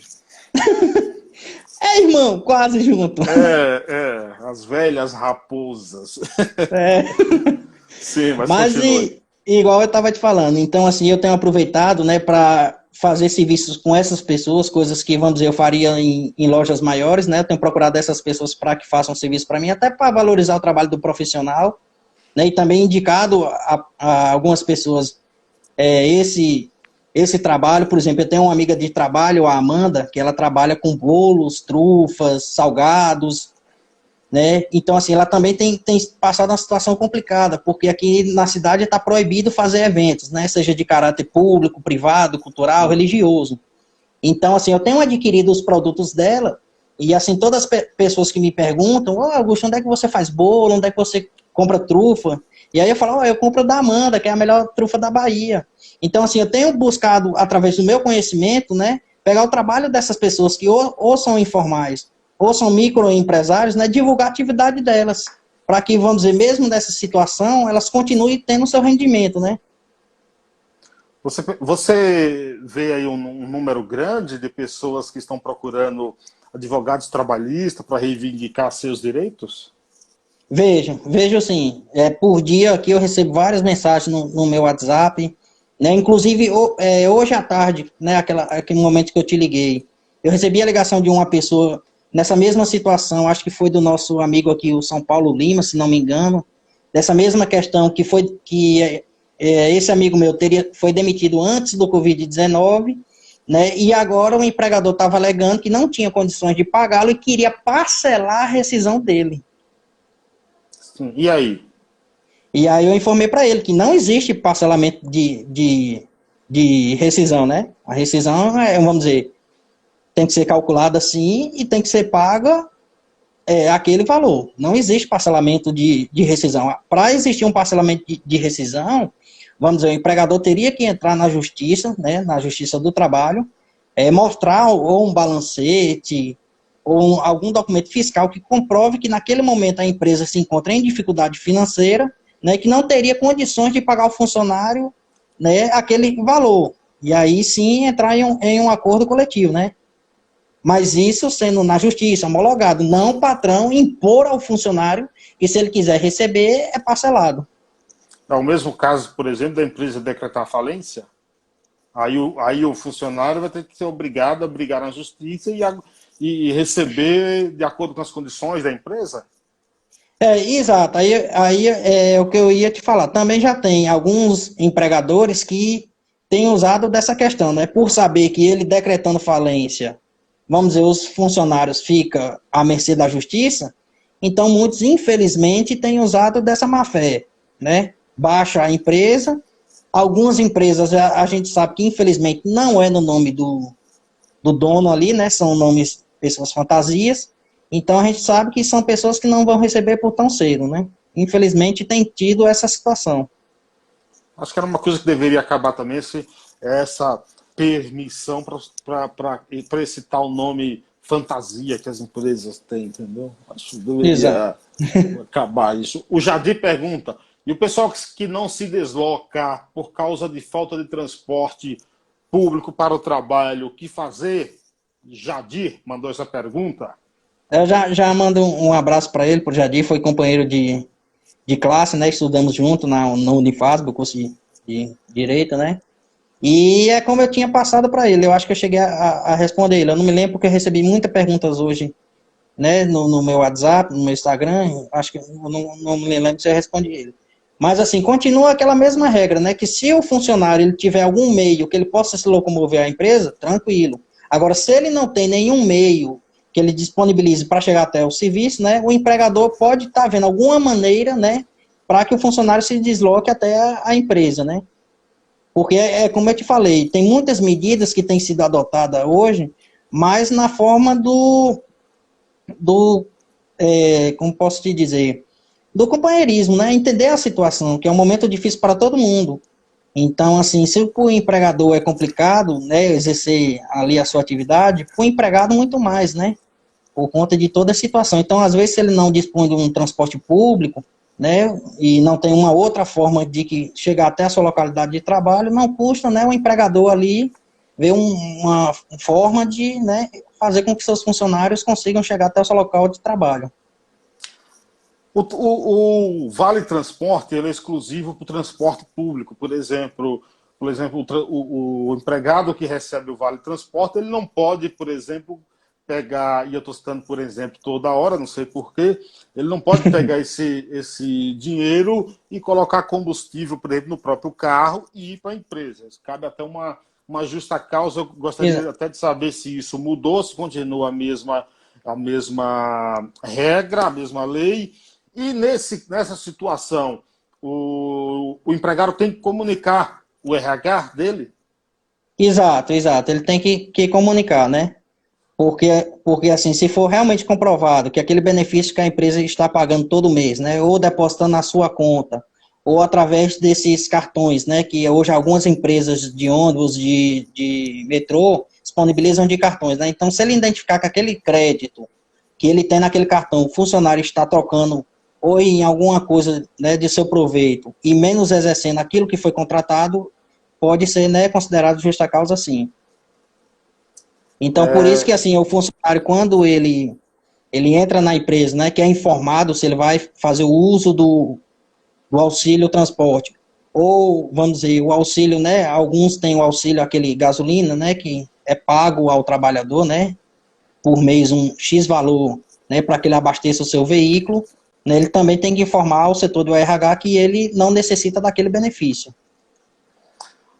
irmão, quase junto. As velhas raposas. Sim, mas igual eu estava te falando, então assim, eu tenho aproveitado, né, para fazer serviços com essas pessoas, coisas que, vamos dizer, eu faria em lojas maiores, né? Eu tenho procurado essas pessoas para que façam serviço para mim, até para valorizar o trabalho do profissional, né? E também indicado a algumas pessoas esse trabalho. Por exemplo, eu tenho uma amiga de trabalho, a Amanda, que ela trabalha com bolos, trufas, salgados, né? Então, assim, ela também tem passado uma situação complicada, porque aqui na cidade está proibido fazer eventos, né? Seja de caráter público, privado, cultural, religioso. Então, assim, eu tenho adquirido os produtos dela, e, assim, todas as pessoas que me perguntam, Augusto, onde é que você faz bolo, onde é que você compra trufa? E aí eu falo, eu compro da Amanda, que é a melhor trufa da Bahia. Então, assim, eu tenho buscado, através do meu conhecimento, né, pegar o trabalho dessas pessoas que ou são informais, ou são microempresários, né, divulgar a atividade delas, para que, vamos dizer, mesmo nessa situação, elas continuem tendo seu rendimento, né? Você vê aí um número grande de pessoas que estão procurando advogados trabalhistas para reivindicar seus direitos? Vejo sim. Por dia aqui eu recebo várias mensagens no meu WhatsApp, né? Inclusive hoje à tarde, né? Aquele momento que eu te liguei, eu recebi a ligação de uma pessoa nessa mesma situação, acho que foi do nosso amigo aqui, o São Paulo Lima, se não me engano, dessa mesma questão que esse amigo meu foi demitido antes do Covid-19, né? E agora o empregador estava alegando que não tinha condições de pagá-lo e queria parcelar a rescisão dele. Sim. E aí? E aí eu informei para ele que não existe parcelamento de rescisão, né? A rescisão vamos dizer, tem que ser calculada assim e tem que ser paga aquele valor. Não existe parcelamento de rescisão. Para existir um parcelamento de rescisão, vamos dizer, o empregador teria que entrar na justiça, né? Na Justiça do Trabalho, mostrar ou um balancete ou algum documento fiscal que comprove que naquele momento a empresa se encontra em dificuldade financeira, né, que não teria condições de pagar ao funcionário, né, aquele valor. E aí sim entrar em um acordo coletivo, né? Mas isso sendo na justiça, homologado, não o patrão impor ao funcionário que se ele quiser receber, é parcelado. É o mesmo caso, por exemplo, da empresa decretar falência? Aí o funcionário vai ter que ser obrigado a brigar na justiça e receber de acordo com as condições da empresa? Exato. Aí é o que eu ia te falar. Também já tem alguns empregadores que têm usado dessa questão, né? Por saber que ele decretando falência, vamos dizer, os funcionários ficam à mercê da justiça, então muitos, infelizmente, têm usado dessa má-fé, né? Baixa a empresa. Algumas empresas a gente sabe que, infelizmente, não é no nome do dono ali, né? São nomes, pessoas fantasias. Então a gente sabe que são pessoas que não vão receber por tão cedo, né? Infelizmente tem tido essa situação. Acho que era uma coisa que deveria acabar também, essa permissão para esse tal nome fantasia que as empresas têm, entendeu? Acho que Exato. deveria acabar isso. O Jadir pergunta, e o pessoal que não se desloca por causa de falta de transporte público para o trabalho, o que fazer? Jadir mandou essa pergunta. Eu já mando um abraço para ele, para o Jadir, foi companheiro de classe, né? Estudamos junto no Unifasb, o curso de Direito, né? E é como eu tinha passado para ele, eu acho que eu cheguei a responder ele. Eu não me lembro porque eu recebi muitas perguntas hoje, né? No meu WhatsApp, no meu Instagram, acho que eu não me lembro se eu respondi ele. Mas assim, continua aquela mesma regra, né? Que se o funcionário ele tiver algum meio que ele possa se locomover à empresa, tranquilo. Agora, se ele não tem nenhum meio que ele disponibilize para chegar até o serviço, né? O empregador pode estar vendo alguma maneira, né? Para que o funcionário se desloque até a empresa, né? Porque como eu te falei, tem muitas medidas que têm sido adotadas hoje, mas na forma como posso te dizer, do companheirismo, né? Entender a situação, que é um momento difícil para todo mundo. Então, assim, se o empregador é complicado, né, exercer ali a sua atividade, para o empregado muito mais, né? Por conta de toda a situação. Então, às vezes, se ele não dispõe de um transporte público, né, e não tem uma outra forma de chegar até a sua localidade de trabalho, não custa, né, o empregador ali ver uma forma de, né, fazer com que seus funcionários consigam chegar até o seu local de trabalho. O Vale Transporte ele é exclusivo para o transporte público, por exemplo, por exemplo, o empregado que recebe o Vale Transporte, ele não pode, por exemplo, pegar, e eu estou citando por exemplo toda hora, não sei porquê, ele não pode pegar esse dinheiro e colocar combustível, por exemplo, no próprio carro e ir para a empresa. Cabe até uma justa causa. Eu gostaria até de saber se isso mudou, se continua a mesma regra, a mesma lei. E nessa situação, o empregado tem que comunicar o RH dele? Exato, exato. Ele tem que comunicar, né? Porque assim, se for realmente comprovado que aquele benefício que a empresa está pagando todo mês, né, ou depositando na sua conta, ou através desses cartões, né, que hoje algumas empresas de ônibus, de metrô, disponibilizam de cartões, né, então se ele identificar que aquele crédito que ele tem naquele cartão, o funcionário está trocando ou em alguma coisa, né, de seu proveito, e menos exercendo aquilo que foi contratado, pode ser, né, considerado justa causa, sim. Então, por isso que, assim, o funcionário, quando ele entra na empresa, né, que é informado se ele vai fazer o uso do auxílio transporte, ou, vamos dizer, o auxílio, né, alguns têm o auxílio, aquele gasolina, né, que é pago ao trabalhador, né, por mês um X valor, né, para que ele abasteça o seu veículo, né, ele também tem que informar o setor do RH que ele não necessita daquele benefício.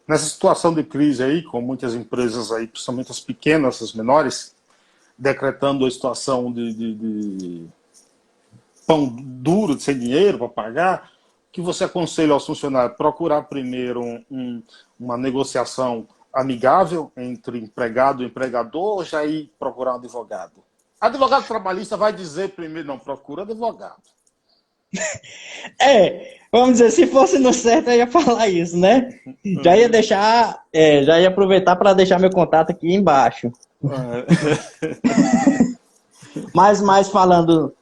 Nessa situação de crise aí, com muitas empresas aí, principalmente as pequenas, as menores, decretando a situação de pão duro, de sem dinheiro para pagar, que você aconselha aos funcionários procurar primeiro uma negociação amigável entre empregado e empregador, ou já ir procurar um advogado? Advogado trabalhista vai dizer primeiro, não, procura advogado. Vamos dizer, se fosse no certo, eu ia falar isso, né? Já ia deixar, já ia aproveitar para deixar meu contato aqui embaixo. Mas falando,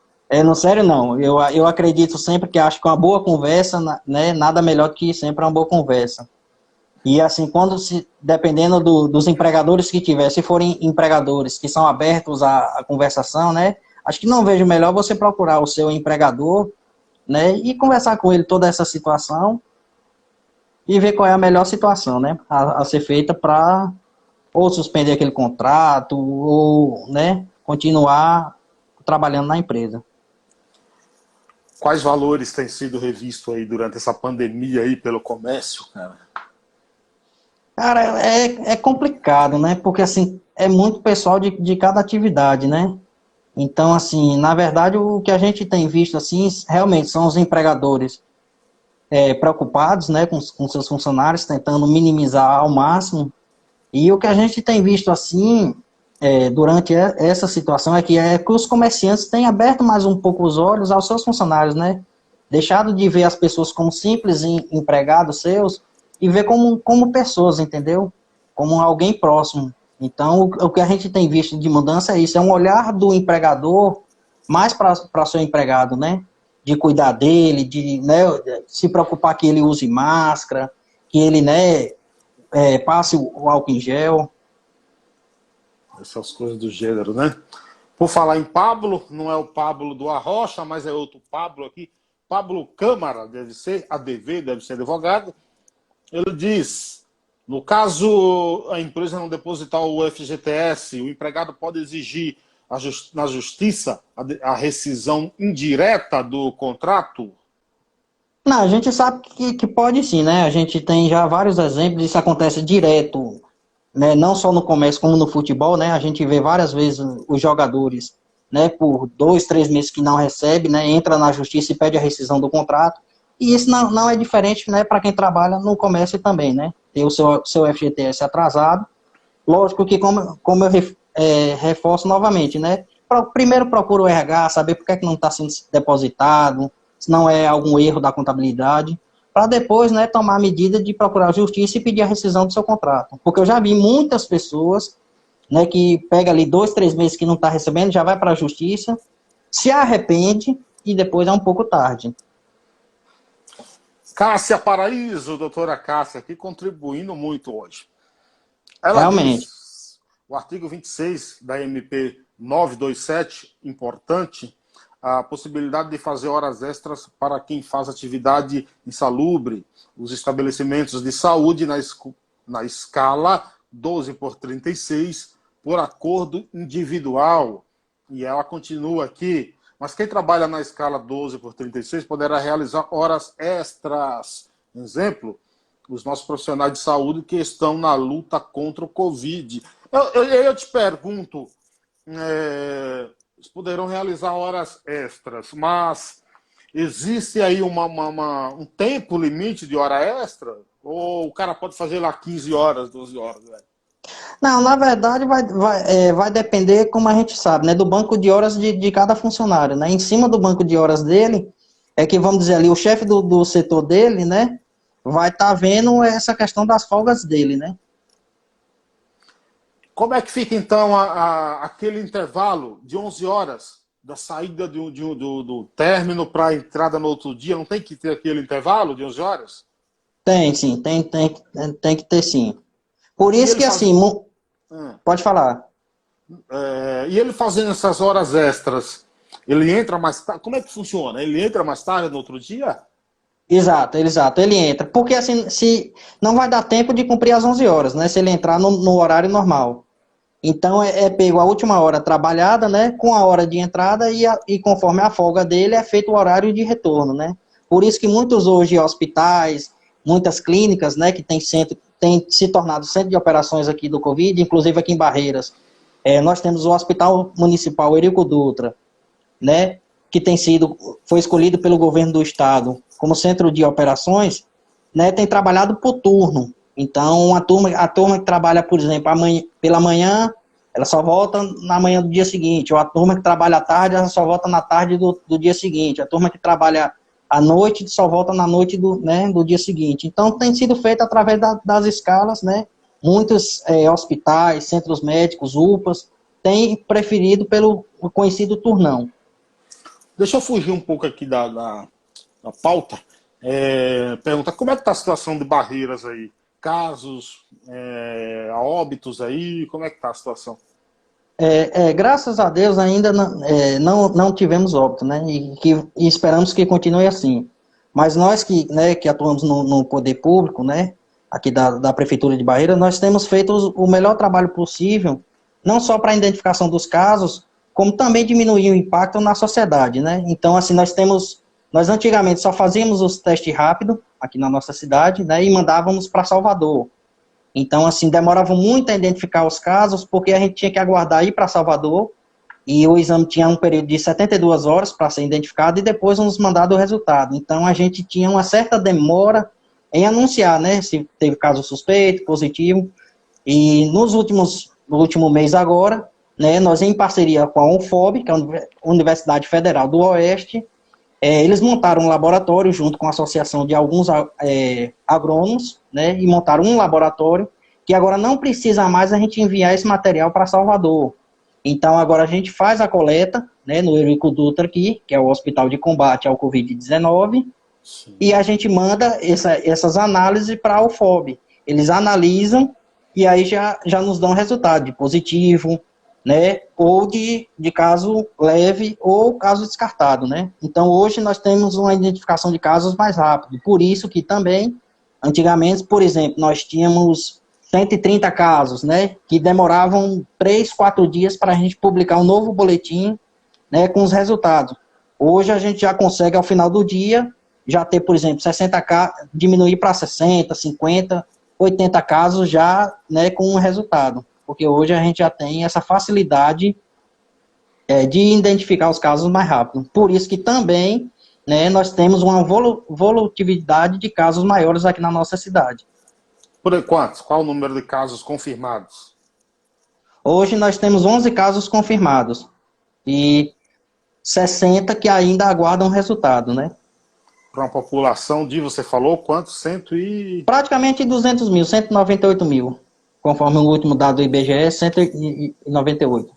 no sério, não. Eu acredito sempre que acho que uma boa conversa, né? Nada melhor do que sempre uma boa conversa. E assim, dependendo dos empregadores que tiver, se forem empregadores que são abertos à conversação, né? Acho que não vejo melhor você procurar o seu empregador, né? E conversar com ele toda essa situação e ver qual é a melhor situação, né? A ser feita para ou suspender aquele contrato ou, né? Continuar trabalhando na empresa. Quais valores têm sido revistos aí durante essa pandemia aí pelo comércio, cara? Cara, é complicado, né? Porque, assim, é muito pessoal de cada atividade, né? Então, assim, na verdade, o que a gente tem visto, assim, realmente são os empregadores preocupados, né, com seus funcionários, tentando minimizar ao máximo. E o que a gente tem visto, assim, durante essa situação é que os comerciantes têm aberto mais um pouco os olhos aos seus funcionários, né? Deixado de ver as pessoas como simples empregados seus e ver como pessoas, entendeu? Como alguém próximo. Então, o que a gente tem visto de mudança é isso, é um olhar do empregador mais para seu empregado, né? De cuidar dele, de, né, se preocupar que ele use máscara, que ele, né, passe o álcool em gel. Essas coisas do gênero, né? Por falar em Pablo, não é o Pablo do Arrocha, mas é outro Pablo aqui. Pablo Câmara, deve ser ADV, deve ser advogado. Ele diz, no caso a empresa não depositar o FGTS, o empregado pode exigir na justiça a rescisão indireta do contrato? Não, a gente sabe que pode sim, né? A gente tem já vários exemplos, isso acontece direto, né? Não só no comércio como no futebol, né? A gente vê várias vezes os jogadores, né? Por 2, 3 meses que não recebe, né? Entra na justiça e pede a rescisão do contrato. E isso não é diferente, né? Para quem trabalha no comércio também, né? Tem o seu FGTS atrasado. Lógico que, como eu reforço novamente, né? Primeiro procura o RH, saber por que não está sendo depositado, se não é algum erro da contabilidade, para depois, né, tomar a medida de procurar a justiça e pedir a rescisão do seu contrato. Porque eu já vi muitas pessoas, né, que pega ali 2, 3 meses que não está recebendo, já vai para a justiça, se arrepende e depois é um pouco tarde. Cássia Paraíso, doutora Cássia, aqui contribuindo muito hoje. Ela Realmente. diz, o artigo 26 da MP 927, importante, a possibilidade de fazer horas extras para quem faz atividade insalubre, os estabelecimentos de saúde na escala 12/36, por acordo individual. E ela continua aqui, mas quem trabalha na escala 12/36 poderá realizar horas extras. Exemplo, os nossos profissionais de saúde que estão na luta contra o Covid. Eu te pergunto, eles poderão realizar horas extras, mas existe aí um tempo limite de hora extra? Ou o cara pode fazer lá 15 horas, 12 horas? Velho? Não, na verdade vai depender, como a gente sabe, né, do banco de horas de cada funcionário, né? Em cima do banco de horas dele, é que, vamos dizer ali, o chefe do setor dele, né, vai estar vendo essa questão das folgas dele, né? Como é que fica, então, aquele intervalo de 11 horas da saída do término para a entrada no outro dia? Não tem que ter aquele intervalo de 11 horas? Tem, sim, tem que ter, sim. Por E isso ele que, faz... assim, pode falar. E ele fazendo essas horas extras, ele entra mais tarde? Como é que funciona? Ele entra mais tarde no outro dia? Exato, exato, ele entra. Porque, assim, se não vai dar tempo de cumprir as 11 horas, né, se ele entrar no horário normal. Então, é pego a última hora trabalhada, né, com a hora de entrada e conforme a folga dele, é feito o horário de retorno, né. Por isso que muitos hoje hospitais, muitas clínicas, né, que têm se tornado centro de operações aqui do Covid, inclusive aqui em Barreiras, nós temos o Hospital Municipal Eurico Dutra, né, que foi escolhido pelo governo do estado como centro de operações, né, tem trabalhado por turno. Então, a turma que trabalha, por exemplo, pela manhã, ela só volta na manhã do dia seguinte, ou a turma que trabalha à tarde, ela só volta na tarde do dia seguinte, a turma que trabalha à noite só volta na noite do dia seguinte. Então, tem sido feito através das escalas, né, muitos hospitais, centros médicos, UPAs, têm preferido pelo conhecido turnão. Deixa eu fugir um pouco aqui da pauta. Perguntar como é que está a situação de Barreiras aí? Casos, óbitos aí, como é que está a situação? Graças a Deus ainda não tivemos óbito, né? E esperamos que continue assim. Mas nós que atuamos no poder público, né? Aqui da Prefeitura de Barreira, nós temos feito o melhor trabalho possível, não só para a identificação dos casos, como também diminuir o impacto na sociedade, né? Então, assim, nós antigamente só fazíamos os testes rápidos aqui na nossa cidade, né? E mandávamos para Salvador. Então, assim, demorava muito a identificar os casos, porque a gente tinha que aguardar ir para Salvador, e o exame tinha um período de 72 horas para ser identificado, e depois nos mandado o resultado. Então, a gente tinha uma certa demora em anunciar, né, se teve caso suspeito, positivo, e no último mês agora, né, nós em parceria com a UNFOB, que é a Universidade Federal do Oeste, eles montaram um laboratório junto com a associação de alguns agrônomos, né, e montaram um laboratório que agora não precisa mais a gente enviar esse material para Salvador. Então, agora a gente faz a coleta, né, no Eurico Dutra aqui, que é o Hospital de Combate ao Covid-19, e a gente manda essas análises para a UFOB. Eles analisam e aí já nos dão resultado de positivo, né, ou de caso leve ou caso descartado, né. Então, hoje nós temos uma identificação de casos mais rápido, por isso que também, antigamente, por exemplo, nós tínhamos 130 casos, né, que demoravam 3, 4 dias para a gente publicar um novo boletim, né, com os resultados. Hoje a gente já consegue, ao final do dia, já ter, por exemplo, 60 casos, diminuir para 60, 50, 80 casos já, né, com o resultado. Porque hoje a gente já tem essa facilidade de identificar os casos mais rápido. Por isso que também, né, nós temos uma volutividade de casos maiores aqui na nossa cidade. Por enquanto, qual o número de casos confirmados? Hoje nós temos 11 casos confirmados e 60 que ainda aguardam resultado, né? Para uma população de, você falou, quantos? Cento e... Praticamente 200 mil, 198 mil. Conforme o último dado do IBGE, 198.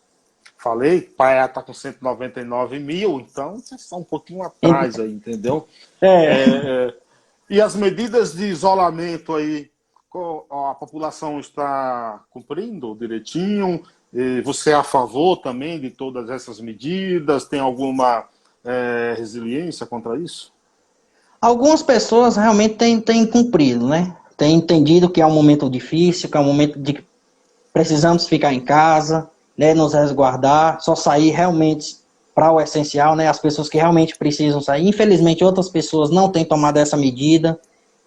Falei, Paiá está com 199 mil, então vocês estão um pouquinho atrás aí, entendeu? E as medidas de isolamento aí, a população está cumprindo direitinho? E você é a favor também de todas essas medidas? Tem alguma resiliência contra isso? Algumas pessoas realmente têm cumprido, né? Têm entendido que é um momento difícil, que é um momento de que precisamos ficar em casa, né? Nos resguardar, só sair realmente para o essencial, né? As pessoas que realmente precisam sair. Infelizmente, outras pessoas não têm tomado essa medida,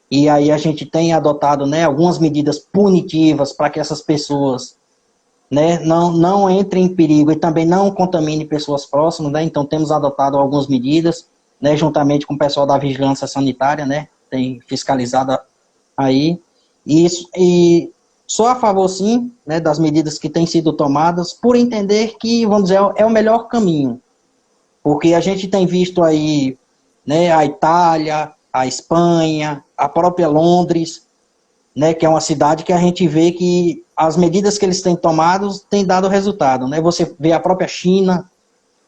e aí a gente tem adotado, né, algumas medidas punitivas para que essas pessoas, né, não entrem em perigo e também não contaminem pessoas próximas, né? Então temos adotado algumas medidas, né, juntamente com o pessoal da vigilância sanitária, né, tem fiscalizado aí, e sou a favor, sim, né, das medidas que têm sido tomadas, por entender que, vamos dizer, é o melhor caminho, porque a gente tem visto aí, né, a Itália, a Espanha, a própria Londres, né, que é uma cidade que a gente vê que as medidas que eles têm tomado têm dado resultado, né? Você vê a própria China,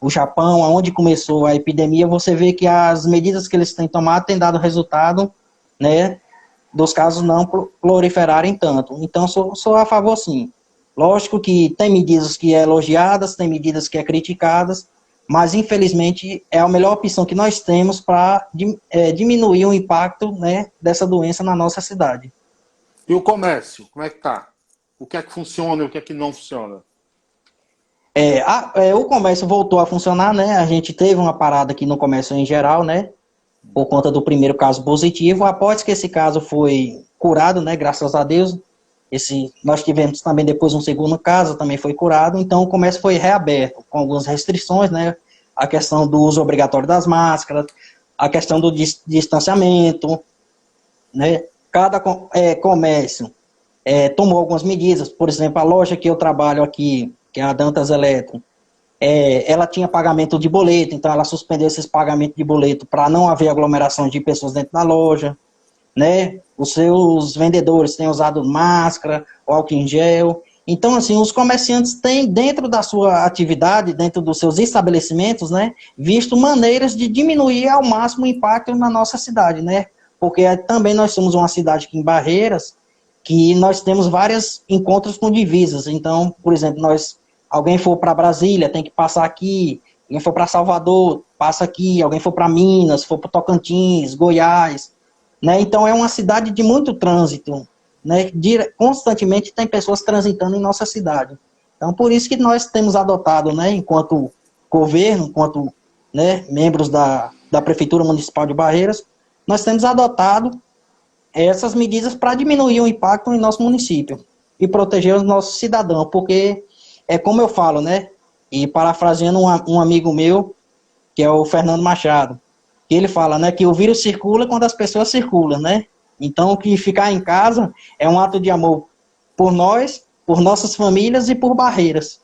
o Japão, onde começou a epidemia, você vê que as medidas que eles têm tomado têm dado resultado, né, dos casos não proliferarem tanto. Então, sou a favor, sim. Lógico que tem medidas que é elogiadas, tem medidas que é criticadas, mas, infelizmente, é a melhor opção que nós temos para diminuir o impacto, né, dessa doença na nossa cidade. E o comércio, como é que tá? O que é que funciona e o que é que não funciona? O comércio voltou a funcionar, né? A gente teve uma parada aqui no comércio em geral, né? Por conta do primeiro caso positivo. Após que esse caso foi curado, né? Graças a Deus. Nós tivemos também depois um segundo caso, também foi curado. Então o comércio foi reaberto, com algumas restrições, né? A questão do uso obrigatório das máscaras, a questão do distanciamento, né? Cada comércio tomou algumas medidas. Por exemplo, a loja que eu trabalho aqui, que é a Dantas Eletro, ela tinha pagamento de boleto, então ela suspendeu esses pagamentos de boleto para não haver aglomeração de pessoas dentro da loja, né? Os seus vendedores têm usado máscara, álcool em gel. Então, assim, os comerciantes têm, dentro da sua atividade, dentro dos seus estabelecimentos, né, visto maneiras de diminuir ao máximo o impacto na nossa cidade, né? Porque também nós somos uma cidade aqui em Barreiras, que nós temos vários encontros com divisas. Então, por exemplo, alguém for para Brasília, tem que passar aqui, alguém for para Salvador, passa aqui, alguém for para Minas, for para Tocantins, Goiás, né? Então é uma cidade de muito trânsito, né? Constantemente tem pessoas transitando em nossa cidade. Então por isso que nós temos adotado, né, enquanto governo, enquanto, né, membros da Prefeitura Municipal de Barreiras, nós temos adotado essas medidas para diminuir o impacto em nosso município e proteger os nossos cidadãos, porque é como eu falo, né? E parafraseando um amigo meu, que é o Fernando Machado, que ele fala, né, que o vírus circula quando as pessoas circulam, né? Então, que ficar em casa é um ato de amor por nós, por nossas famílias e por Barreiras.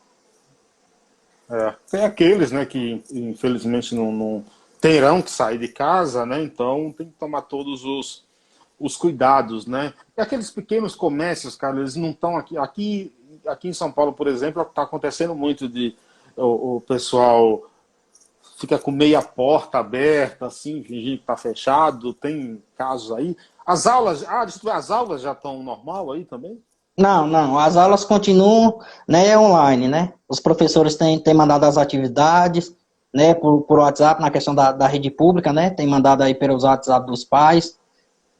Tem aqueles, né, que infelizmente não terão que sair de casa, né? Então tem que tomar todos os cuidados, né? E aqueles pequenos comércios, cara, eles não estão aqui em São Paulo, por exemplo, está acontecendo muito de o pessoal fica com meia porta aberta, assim, fingir que está fechado, tem casos aí. As aulas, as aulas já estão normal aí também? Não, as aulas continuam, né, online, né? Os professores têm mandado as atividades, né, por WhatsApp, na questão da rede pública, né? Tem mandado aí pelos WhatsApp dos pais,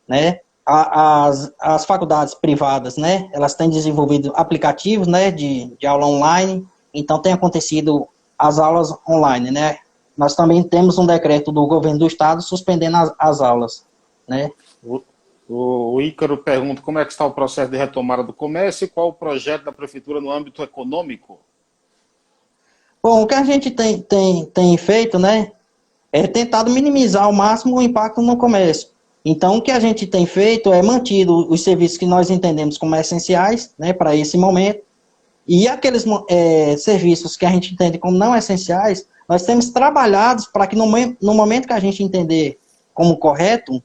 né? As faculdades privadas, né, elas têm desenvolvido aplicativos, né, de aula online, então tem acontecido as aulas online, né. Nós também temos um decreto do governo do estado suspendendo as aulas, né. O Ícaro pergunta como é que está o processo de retomada do comércio e qual o projeto da prefeitura no âmbito econômico? Bom, o que a gente tem feito, né, é tentado minimizar ao máximo o impacto no comércio. Então, o que a gente tem feito é mantido os serviços que nós entendemos como essenciais, né, para esse momento, e aqueles serviços que a gente entende como não essenciais, nós temos trabalhado para que no momento que a gente entender como correto,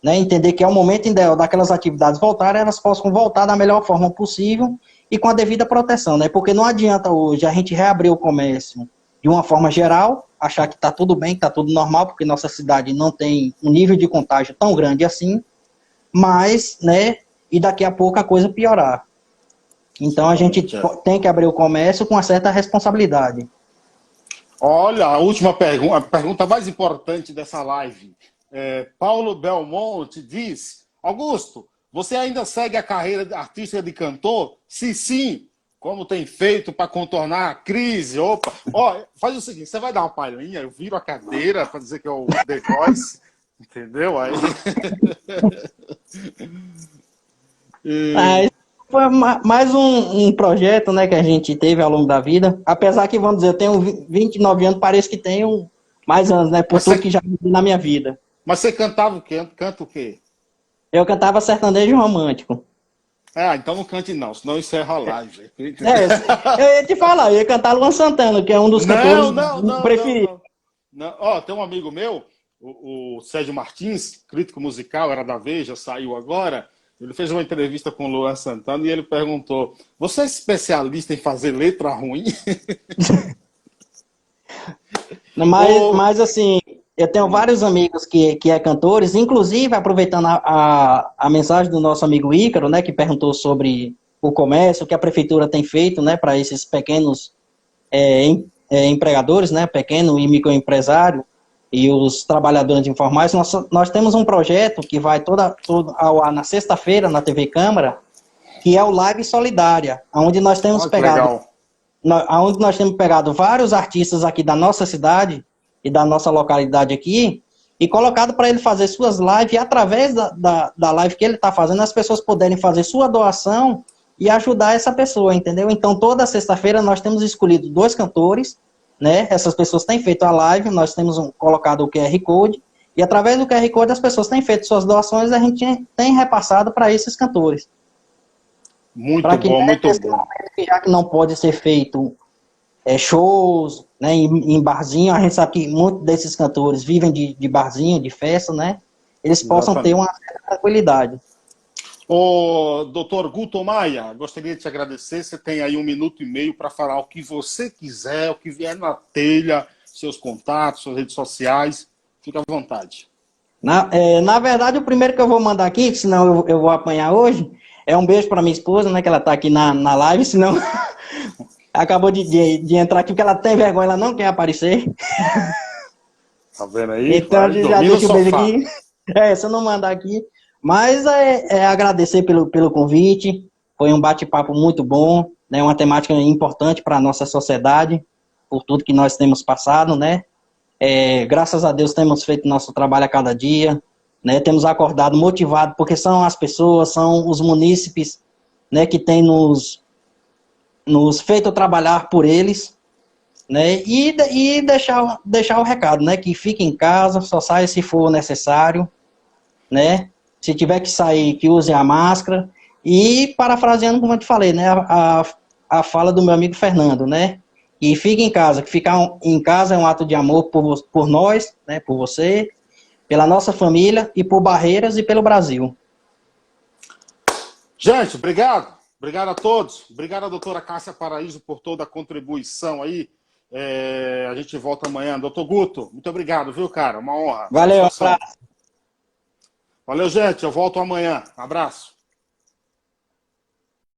né, entender que é o momento ideal daquelas atividades voltarem, elas possam voltar da melhor forma possível e com a devida proteção, né, porque não adianta hoje a gente reabrir o comércio de uma forma geral, achar que está tudo bem, que está tudo normal, porque nossa cidade não tem um nível de contágio tão grande assim, mas, né, e daqui a pouco a coisa piorar. Então a gente tem que abrir o comércio com uma certa responsabilidade. Olha, a última pergunta, a pergunta mais importante dessa live. Paulo Belmonte diz: Augusto, você ainda segue a carreira artística de cantor? Se sim, como tem feito para contornar a crise? Opa, ó, faz o seguinte: você vai dar uma palhinha, eu viro a cadeira para dizer que é o The Voice, entendeu? Aí. Mas foi mais um projeto, né, que a gente teve ao longo da vida. Apesar que, vamos dizer, eu tenho 29 anos, parece que tenho mais anos, né, por Mas tudo você, que já vivi na minha vida. mas você cantava o quê? Canta o quê? Eu cantava sertanejo romântico. Ah, então não cante não, senão encerra a live. É, eu ia te falar, eu ia cantar Luan Santana, que é um dos Não, cantores não, não, não, preferidos. não. Não. Ó, tem um amigo meu, o Sérgio Martins, crítico musical, era da Veja, saiu agora. Ele fez uma entrevista com o Luan Santana e ele perguntou: Você é especialista em fazer letra ruim? Ô, Mas assim, eu tenho vários amigos que é cantores, inclusive, aproveitando a mensagem do nosso amigo Ícaro, né, que perguntou sobre o comércio, o que a prefeitura tem feito, né, para esses pequenos empregadores, né, pequeno e microempresário e os trabalhadores informais. Nós temos um projeto que vai todo ao ar na sexta-feira na TV Câmara, que é o Live Solidária, onde nós temos olha que pegado legal. onde nós temos pegado vários artistas aqui da nossa cidade e da nossa localidade aqui e colocado para ele fazer suas lives e através da live que ele está fazendo, as pessoas poderem fazer sua doação e ajudar essa pessoa, entendeu? Então, toda sexta-feira nós temos escolhido 2 cantores, né? Essas pessoas têm feito a live, nós temos colocado o QR Code e através do QR Code as pessoas têm feito suas doações e a gente tem repassado para esses cantores. Muito Para que bom, muito nesse bom. momento, já que não pode ser feito shows, né, em barzinho, a gente sabe que muitos desses cantores vivem de barzinho, de festa, né? Eles possam ter Exatamente. uma certa tranquilidade. Ô, doutor Guto Maia, gostaria de te agradecer. Você tem aí 1 minuto e meio para falar o que você quiser, o que vier na telha, seus contatos, suas redes sociais. Fica à vontade. Na verdade, o primeiro que eu vou mandar aqui, senão eu vou apanhar hoje, é um beijo para minha esposa, né? Que ela está aqui na live, senão acabou de entrar aqui porque ela tem vergonha, ela não quer aparecer. Tá vendo aí? Então, Vai já dormir no deixa o beijo sofá. aqui. Se eu não mandar aqui. Mas agradecer pelo convite. Foi um bate-papo muito bom, né? Uma temática importante para a nossa sociedade, por tudo que nós temos passado, né? Graças a Deus temos feito nosso trabalho a cada dia, né? Temos acordado motivado, porque são as pessoas, são os munícipes, né? Que têm nos feito trabalhar por eles, né? E deixar o recado, né? Que fique em casa, só saia se for necessário, né? Se tiver que sair, que use a máscara. E parafraseando como eu te falei, né? A fala do meu amigo Fernando, né? E fique em casa, que ficar em casa é um ato de amor por nós, né? Por você, pela nossa família e por Barreiras e pelo Brasil. Gente, obrigado. Obrigado a todos. Obrigado à doutora Cássia Paraíso por toda a contribuição aí. A gente volta amanhã. Doutor Guto, muito obrigado, viu, cara? Uma honra, Valeu, satisfação. abraço. Valeu, gente. Eu volto amanhã. Abraço.